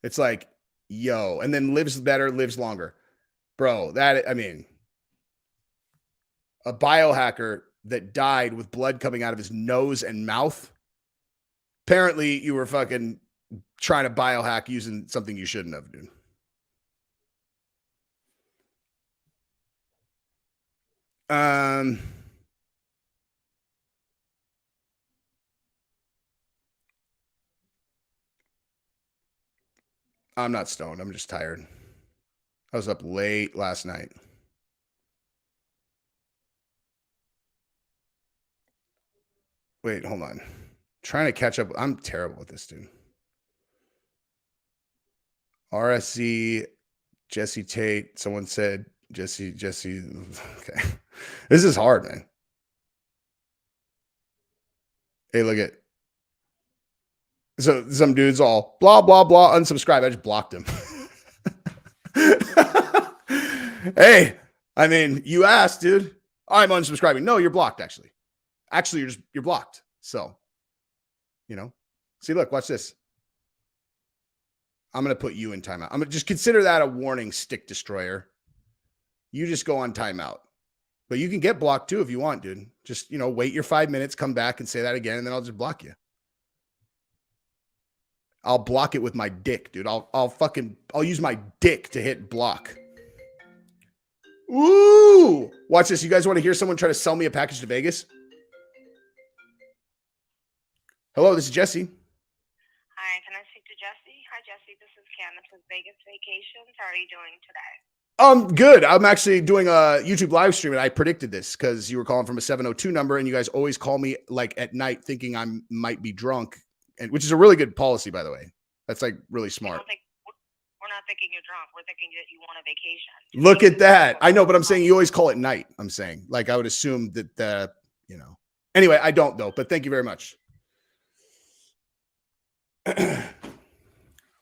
It's like, yo, and then lives better, lives longer. Bro, that, I mean, a biohacker that died with blood coming out of his nose and mouth. Apparently, you were fucking trying to biohack using something you shouldn't have, dude. I'm not stoned. I'm just tired. I was up late last night. Wait, hold on. Trying to catch up. I'm terrible at this, dude. RSC, Jesse Tate. Someone said Jesse. Okay. This is hard, man. Hey, look at. So some dudes all blah, blah, blah, unsubscribe. I just blocked him. Hey, I mean, you asked, dude. I'm unsubscribing. No, you're blocked, actually. Actually, you're blocked. So, see, look, watch this. I'm going to put you in timeout. I'm going to just consider that a warning, stick destroyer. You just go on timeout. But you can get blocked too if you want, dude. Just, wait your 5 minutes, come back and say that again, and then I'll just block you. I'll block it with my dick, dude. I'll use my dick to hit block. Ooh! Watch this. You guys want to hear someone try to sell me a package to Vegas? Hello, this is Jesse. Hi, can I speak to Jesse? Hi, Jesse. This is Candace with Vegas Vacations. How are you doing today? Good. I'm actually doing a YouTube live stream, and I predicted this because you were calling from a 702 number, and you guys always call me like at night thinking I might be drunk, and which is a really good policy, by the way. That's like really smart. We're not thinking you're drunk. We're thinking that you want a vacation. Look at that. I know, but I'm saying you always call it night. I'm saying, like, I would assume that, Anyway, I don't, though, but thank you very much.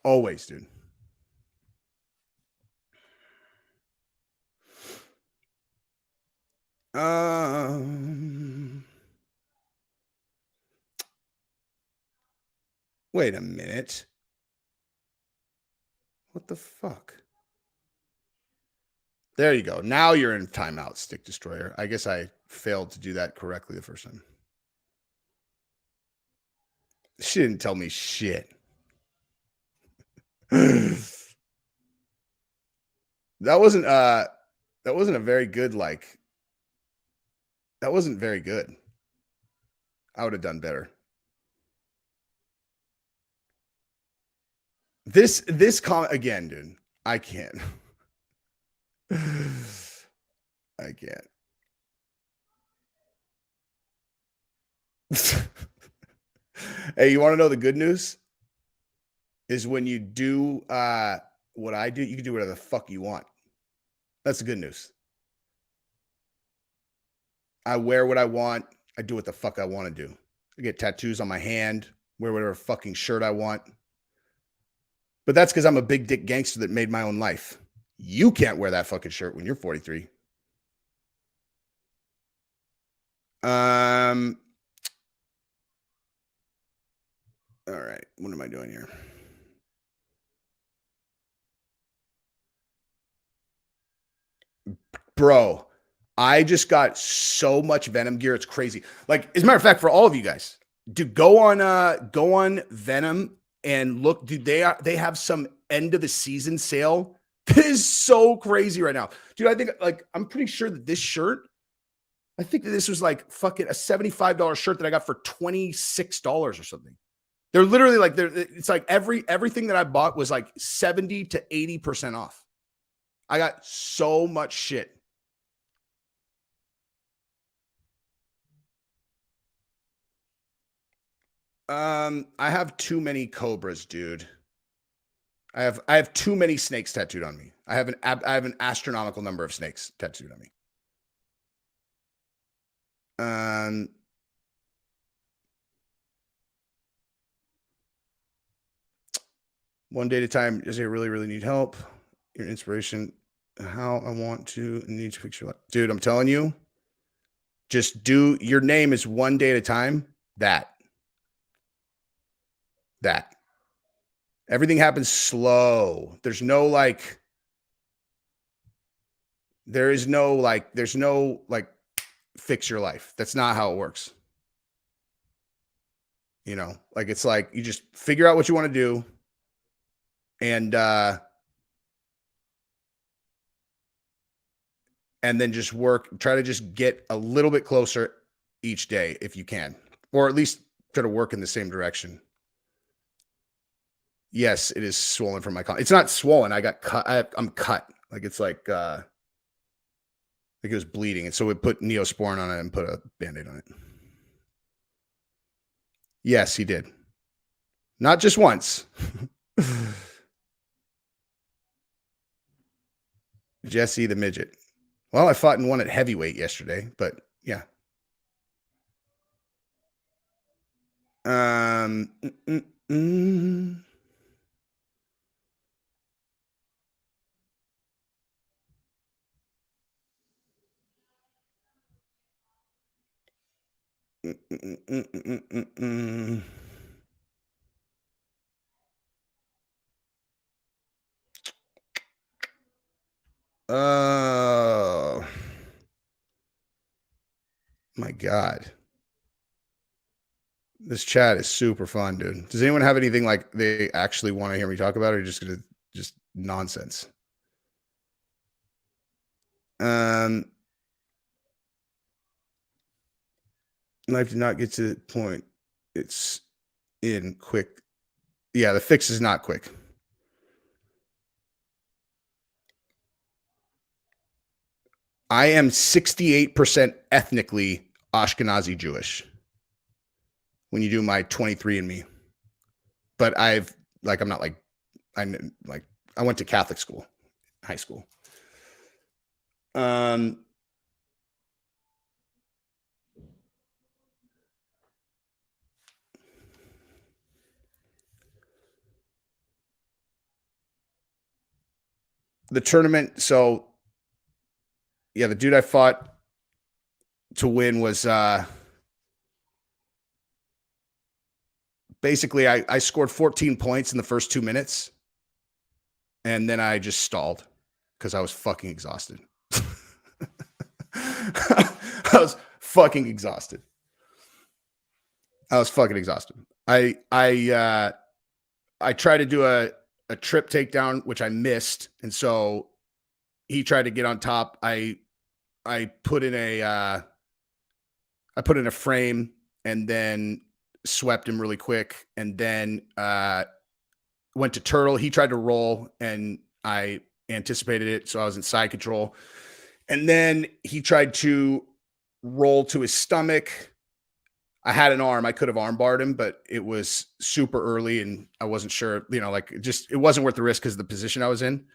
Always, dude. Wait a minute. What the fuck? There you go. Now you're in timeout, Stick Destroyer. I guess I failed to do that correctly the first time. She didn't tell me shit. That wasn't a very good, like, that wasn't very good. I would have done better. This comment again, dude. I can't. I can't. Hey, you want to know the good news? Is when you do what I do, you can do whatever the fuck you want. That's the good news. I wear what I want. I do what the fuck I want to do. I get tattoos on my hand, wear whatever fucking shirt I want. But that's because I'm a big dick gangster that made my own life. You can't wear that fucking shirt when you're 43. All right. What am I doing here? Bro, I just got so much Venom gear. It's crazy. Like, as a matter of fact, for all of you guys, dude, go on Venom and look, dude, they have some end of the season sale. It is so crazy right now. Dude, I think, like, I'm pretty sure that this shirt, I think that this was like fucking a $75 shirt that I got for $26 or something. They're literally like, it's like everything that I bought was like 70 to 80% off. I got so much shit. I have too many cobras, dude. I have too many snakes tattooed on me. I have an astronomical number of snakes tattooed on me. One day at a time. Does it really, really need help? Your inspiration, how I want to need to fix your life. Dude, I'm telling you, just do, your name is one day at a time. That. Everything happens slow. There's no like fix your life. That's not how it works. You know, like, it's like you just figure out what you want to do and then just try to just get a little bit closer each day if you can, or at least try to work in the same direction. Yes, it is swollen from my collar. It's not swollen. I got cut. I'm cut. Like, it's like it was bleeding. And so we put Neosporin on it and put a Band-Aid on it. Yes, he did. Not just once. Jesse the midget. Well, I fought in one at heavyweight yesterday, but yeah. Oh my God. This chat is super fun, dude. Does anyone have anything like they actually want to hear me talk about, or just gonna just nonsense? Life did not get to the point. It's in quick. Yeah, the fix is not quick. I am 68% ethnically Ashkenazi Jewish when you do my 23andMe. But I'm not like, I went to Catholic school, high school. The tournament, so yeah, the dude I fought to win was basically I scored 14 points in the first 2 minutes. and then I just stalled because I was fucking exhausted. I was fucking exhausted. I tried to do a trip takedown, which I missed, and so he tried to get on top. I put in a frame and then swept him really quick, and then went to turtle. He tried to roll, and I anticipated it, so I was in side control. And then he tried to roll to his stomach. I had an arm. I could have arm barred him, but it was super early, and I wasn't sure, like it wasn't worth the risk because of the position I was in.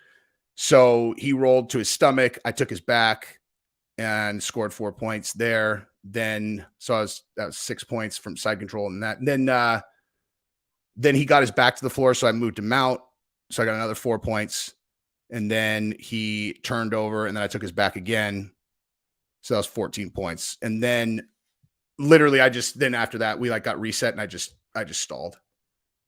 So he rolled to his stomach. I took his back and scored 4 points there. Then, that was 6 points from side control and that. And then he got his back to the floor, so I moved him out. So I got another 4 points. And then he turned over, and then I took his back again. So that was 14 points. And then literally after that, we got reset, and I just stalled.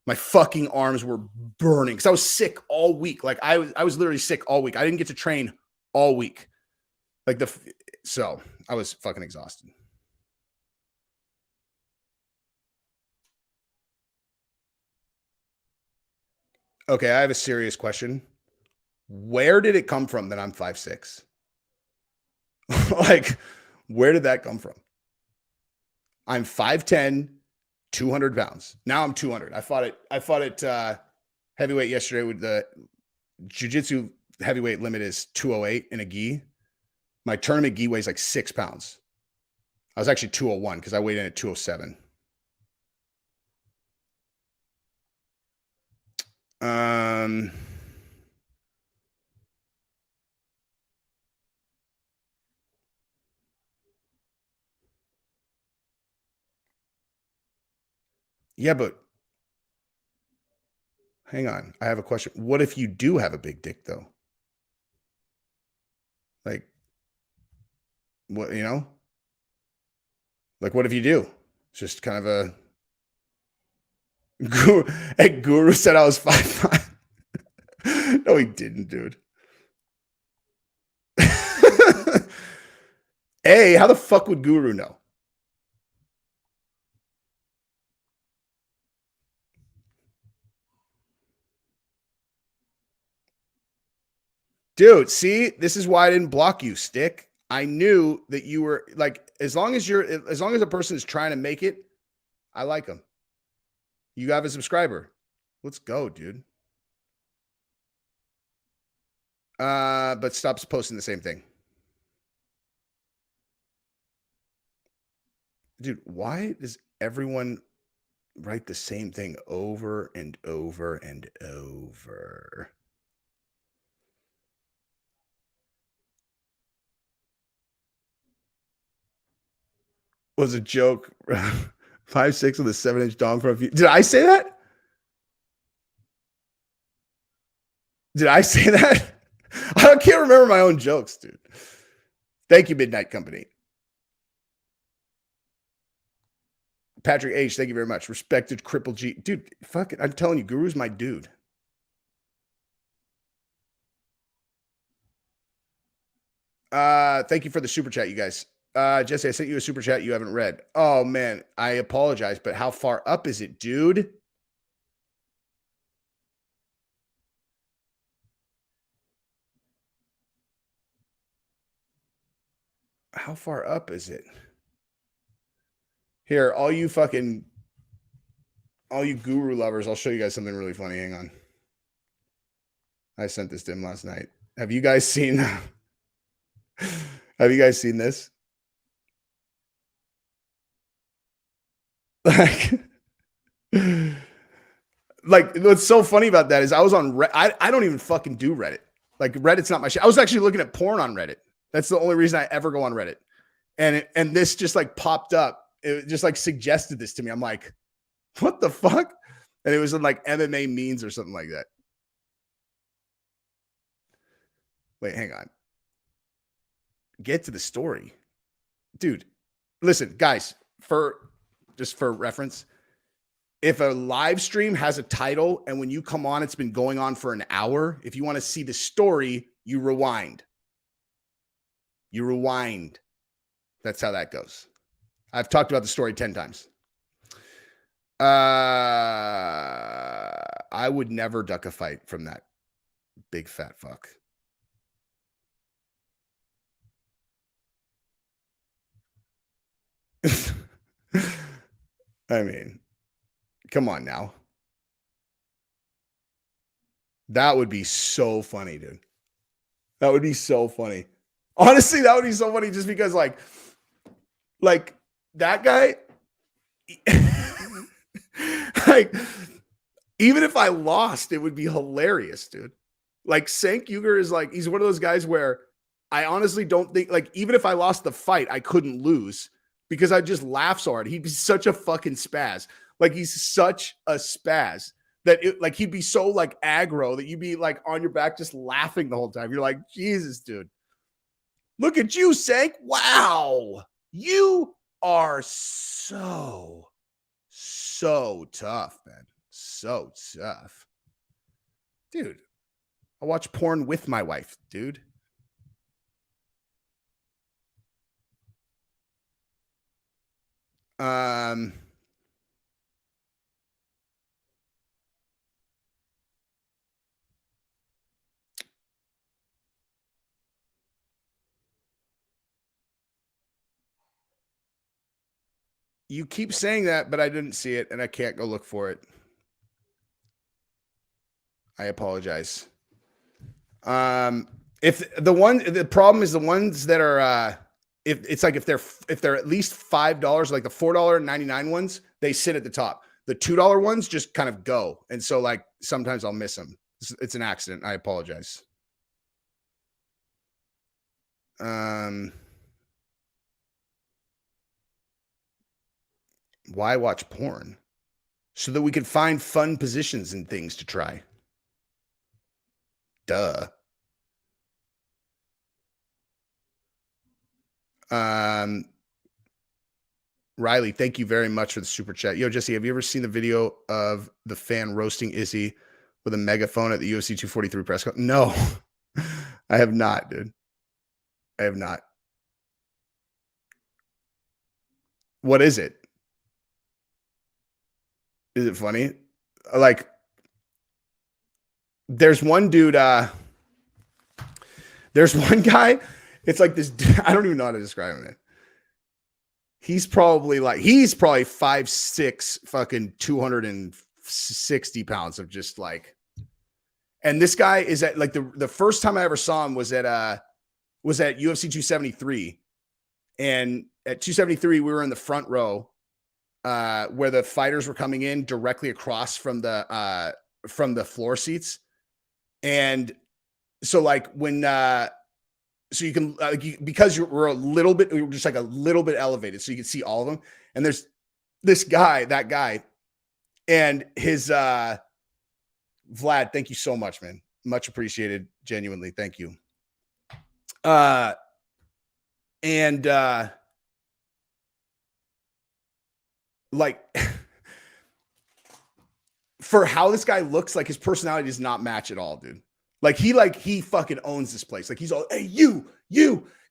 My fucking arms were burning because I was sick all week. Like I was literally sick all week. I didn't get to train all week. So I was fucking exhausted. Okay, I have a serious question. Where did it come from that I'm 5'6"? Like, where did that come from? I'm 5'10", 200 pounds. Now I'm 200. I fought it heavyweight yesterday with the jiu-jitsu heavyweight limit is 208 in a gi. My tournament gi weighs like 6 pounds. I was actually 201 because I weighed in at 207. Yeah, but hang on. I have a question. What if you do have a big dick, though? Like, what, Like, what if you do? It's just kind of a... Guru said I was 5'5". No, he didn't, dude. Hey, how the fuck would Guru know? Dude, see, this is why I didn't block you, Stick. I knew that you were like, as long as a person is trying to make it, I like them. You have a subscriber. Let's go, dude. But stops posting the same thing. Dude, why does everyone write the same thing over and over and over? Was a joke. 5'6" with a 7-inch dong for a few. Did I say that? Did I say that? I can't remember my own jokes, dude. Thank you, Midnight Company. Patrick H, thank you very much. Respected Cripple G. Dude, fuck it. I'm telling you, Guru's my dude. Thank you for the super chat, you guys. Jesse, I sent you a super chat you haven't read. Oh, man, I apologize, but how far up is it, dude? How far up is it? Here, all you Guru lovers, I'll show you guys something really funny. Hang on. I sent this to him last night. Have you guys seen this? Like what's so funny about that is I was on I don't even fucking do Reddit. Like Reddit's not my shit. I was actually looking at porn on Reddit. That's the only reason I ever go on Reddit. And this just like popped up. It just like suggested this to me. I'm like, what the fuck? And it was in like MMA memes or something like that. Wait, hang on. Get to the story. Dude, listen, guys, for reference, if a live stream has a title and when you come on, it's been going on for an hour, if you want to see the story, you rewind. You rewind. That's how that goes. I've talked about the story 10 times. I would never duck a fight from that big fat fuck. I mean, come on now. That would be so funny, dude. That would be so funny. Honestly, that would be so funny just because like that guy, like, even if I lost, it would be hilarious, dude. Like, Cenk Uygur is like, he's one of those guys where I honestly don't think, like, even if I lost the fight, I couldn't lose because I'd just laugh so hard. He'd be such a fucking spaz. Like, he's such a spaz that it, like, he'd be so like aggro that you'd be like on your back just laughing the whole time. You're like, Jesus, dude. Look at you, Cenk. Wow. You are so tough, man. So tough. Dude, I watch porn with my wife, dude. You keep saying that, but I didn't see it and I can't go look for it. I apologize. If the problem is the ones that are if it's like if they're at least $5, like the $4.99 ones, they sit at the top. The $2 ones just kind of go. And so like sometimes I'll miss them. It's an accident. I apologize. Why watch porn? So that we can find fun positions and things to try. Duh. Riley, thank you very much for the super chat. Yo, Jesse, have you ever seen the video of the fan roasting Izzy with a megaphone at the UFC 243 press conference? No, I have not, dude. I have not. What is it? Is it funny? Like, there's one dude, there's one guy, it's like this, I don't even know how to describe him, man. He's probably 5'6", fucking 260 pounds of just like, and this guy is at like the first time I ever saw him was at UFC 273. And at 273, we were in the front row where the fighters were coming in directly across from the floor seats. And so like when, so you can, because we're a little bit, we were just like a little bit elevated so you can see all of them. And there's this guy, that guy, and his, Vlad, thank you so much, man. Much appreciated. Genuinely. Thank you. And like for how this guy looks, like his personality does not match at all, dude. Like he fucking owns this place. Like he's all, hey, you,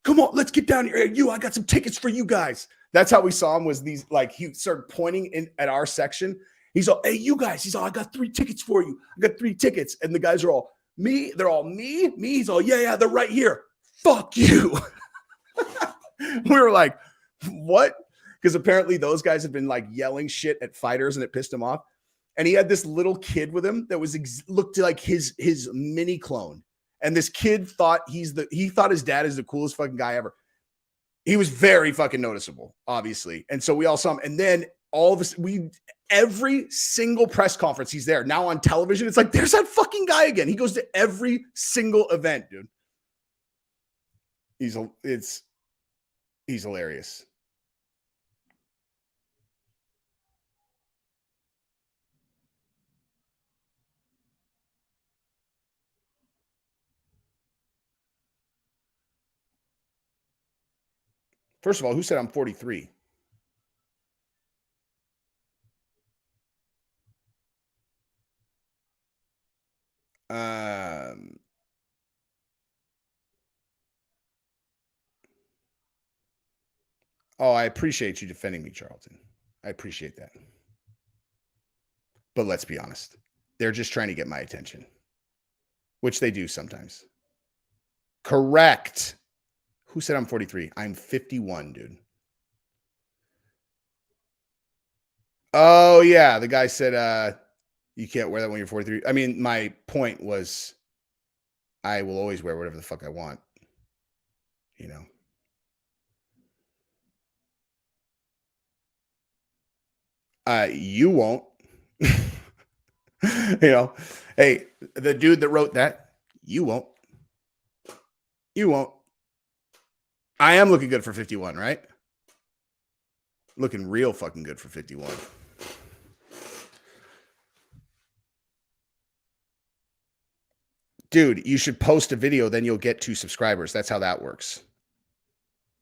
come on, let's get down here. Hey, I got some tickets for you guys. That's how we saw him, was these, like he started pointing in at our section. He's all, hey, you guys. He's all, I got 3 tickets for you. I got 3 tickets. And the guys are all, me. They're all me. He's all, yeah, they're right here. Fuck you. We were like, what? Because apparently those guys had been like yelling shit at fighters and it pissed him off. And he had this little kid with him that was looked like his mini clone. And this kid thought he thought his dad is the coolest fucking guy ever. He was very fucking noticeable, obviously. And so we all saw him. And then all of us, every single press conference, he's there. Now on television, it's like, there's that fucking guy again. He goes to every single event, dude. He's hilarious. First of all, who said I'm 43? Oh, I appreciate you defending me, Charlton. I appreciate that. But let's be honest. They're just trying to get my attention, which they do sometimes. Correct. Who said I'm 43? I'm 51, dude. Oh, yeah. The guy said you can't wear that when you're 43. I mean, my point was I will always wear whatever the fuck I want. You know. You won't. You know, hey, the dude that wrote that, you won't. You won't. I am looking good for 51, right? Looking real fucking good for 51. Dude, you should post a video, then you'll get 2 subscribers. That's how that works.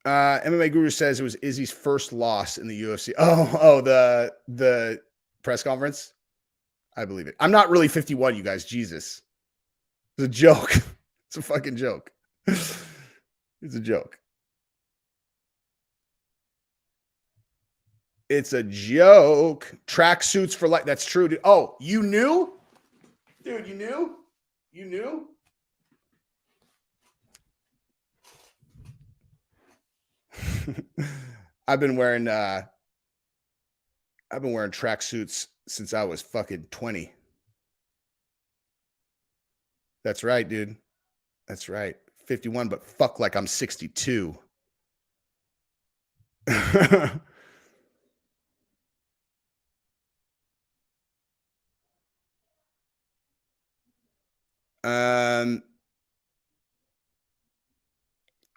MMA Guru says it was Izzy's first loss in the UFC. Oh, the press conference. I believe it. I'm not really 51, you guys. Jesus. It's a joke. It's a fucking joke. It's a joke. It's a joke. Track suits for life. That's true, dude. Oh, you knew? Dude, you knew? You knew? I've been wearing track suits since I was fucking 20. That's right, dude. That's right. 51, but fuck like I'm 62.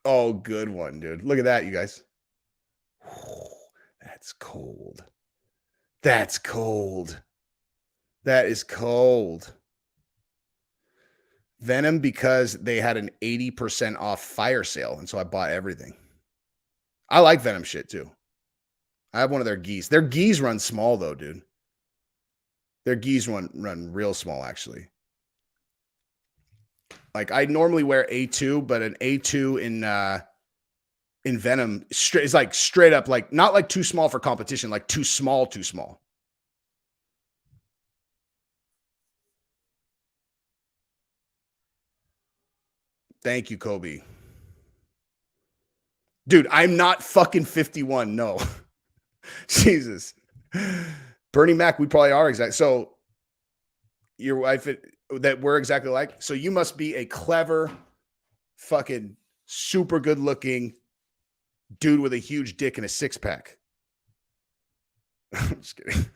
Oh, good one, dude. Look at that, you guys. That's cold. That's cold. That is cold. Venom because they had an 80% off fire sale, and so I bought everything. I like Venom shit too. I have one of their geese. Their geese run small though, dude. Their geese run real small actually. Like I normally wear A2, but an A2 in Venom is like straight up like not like too small for competition, like too small, too small. Thank you, Kobe. Dude, I'm not fucking 51. No. Jesus. Bernie Mac, we probably are exactly. So your wife that we're exactly like. So you must be a clever, fucking super good looking dude with a huge dick and a 6-pack. I'm just kidding.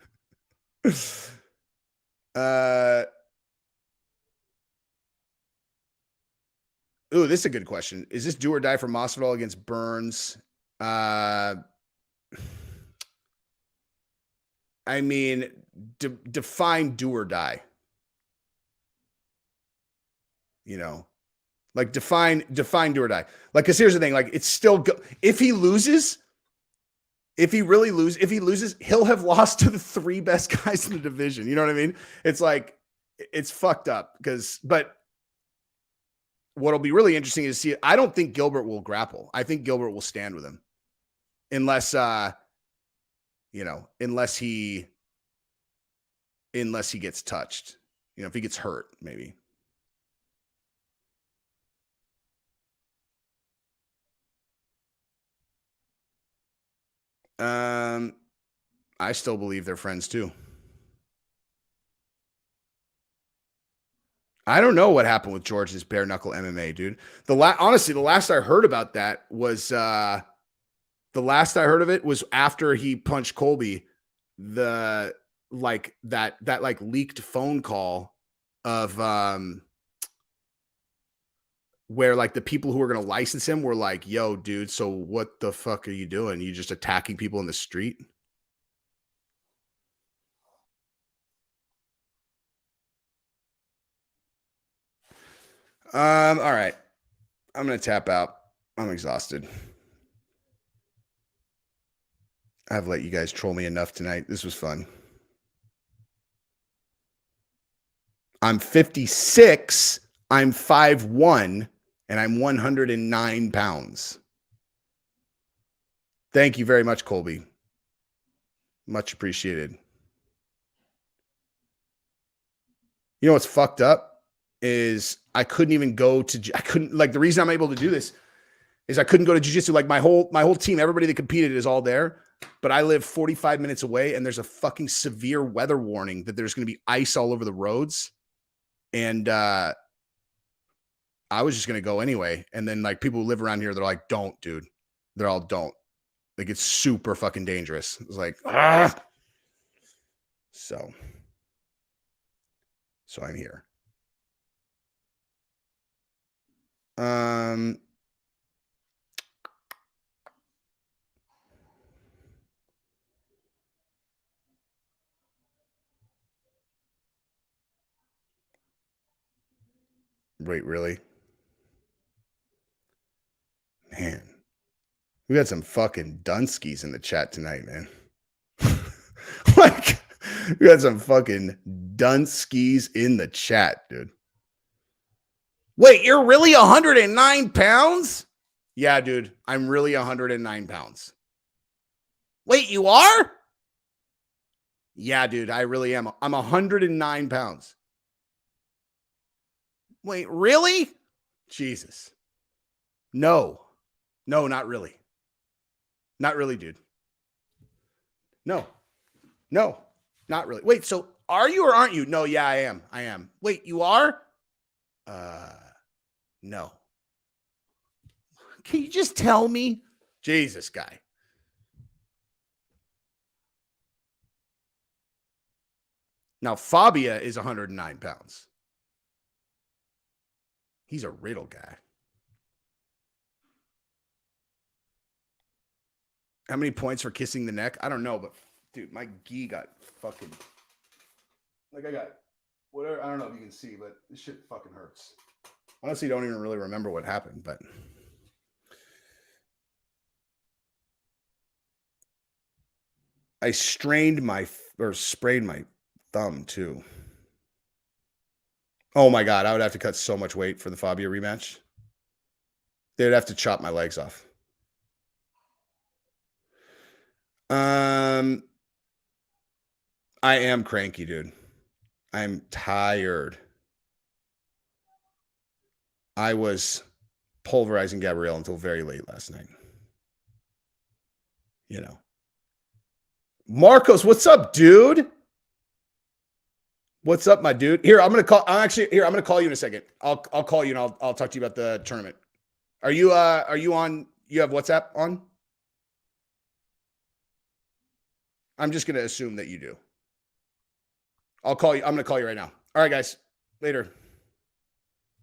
Ooh, this is a good question. Is this do or die for Masvidal against Burns? I mean, define do or die. You know, like define do or die. Like, because here's the thing. Like, it's still if he loses, if he loses, he'll have lost to the 3 best guys in the division. You know what I mean? It's like it's fucked up but. What'll be really interesting is to see. I don't think Gilbert will grapple. I think Gilbert will stand with him, unless he gets touched. You know, if he gets hurt, maybe. I still believe they're friends too. I don't know what happened with George's bare knuckle MMA, dude. Honestly, the last I heard about that was the last I heard of it was after he punched Colby. That leaked phone call of where like the people who were gonna license him were like, "Yo, dude, so what the fuck are you doing? You just attacking people in the street?" All right. I'm going to tap out. I'm exhausted. I've let you guys troll me enough tonight. This was fun. I'm 56. I'm 5'1", and I'm 109 pounds. Thank you very much, Colby. Much appreciated. You know what's fucked up is I couldn't even go to, I couldn't, like, the reason I'm able to do this is I couldn't go to jiu-jitsu. Like my whole team, everybody that competed is all there, but I live 45 minutes away and there's a fucking severe weather warning that there's going to be ice all over the roads. And I was just going to go anyway. And then like people who live around here, they're like, don't, dude. They're all don't. Like it's super fucking dangerous. It's like, ah. So I'm here. Wait, really? Man, we got some fucking Dunskies in the chat tonight, man. Like, we got some fucking Dunskies in the chat, dude. Wait, you're really 109 pounds? Yeah, dude, I'm really 109 pounds. Wait, you are? Yeah, dude, I really am. I'm 109 pounds. Wait, really? Jesus. No, not really. Not really, dude. No, not really. Wait, so are you or aren't you? No, yeah, I am. Wait, you are? No. Can you just tell me? Jesus, guy. Now, Fabia is 109 pounds. He's a riddle guy. How many points for kissing the neck? I don't know, but dude, my gi got fucking, like I got whatever. I don't know if you can see, but this shit fucking hurts. Honestly, don't even really remember what happened, but I sprained my thumb too. Oh my God, I would have to cut so much weight for the Fabia rematch. They'd have to chop my legs off. I am cranky, dude. I'm tired. I was pulverizing Gabrielle until very late last night. You know. Marcos, what's up, dude? What's up, my dude? Here, I'm gonna call you in a second. I'll call you and I'll talk to you about the tournament. Are you on? You have WhatsApp on? I'm just gonna assume that you do. I'll call you. I'm gonna call you right now. All right, guys. Later.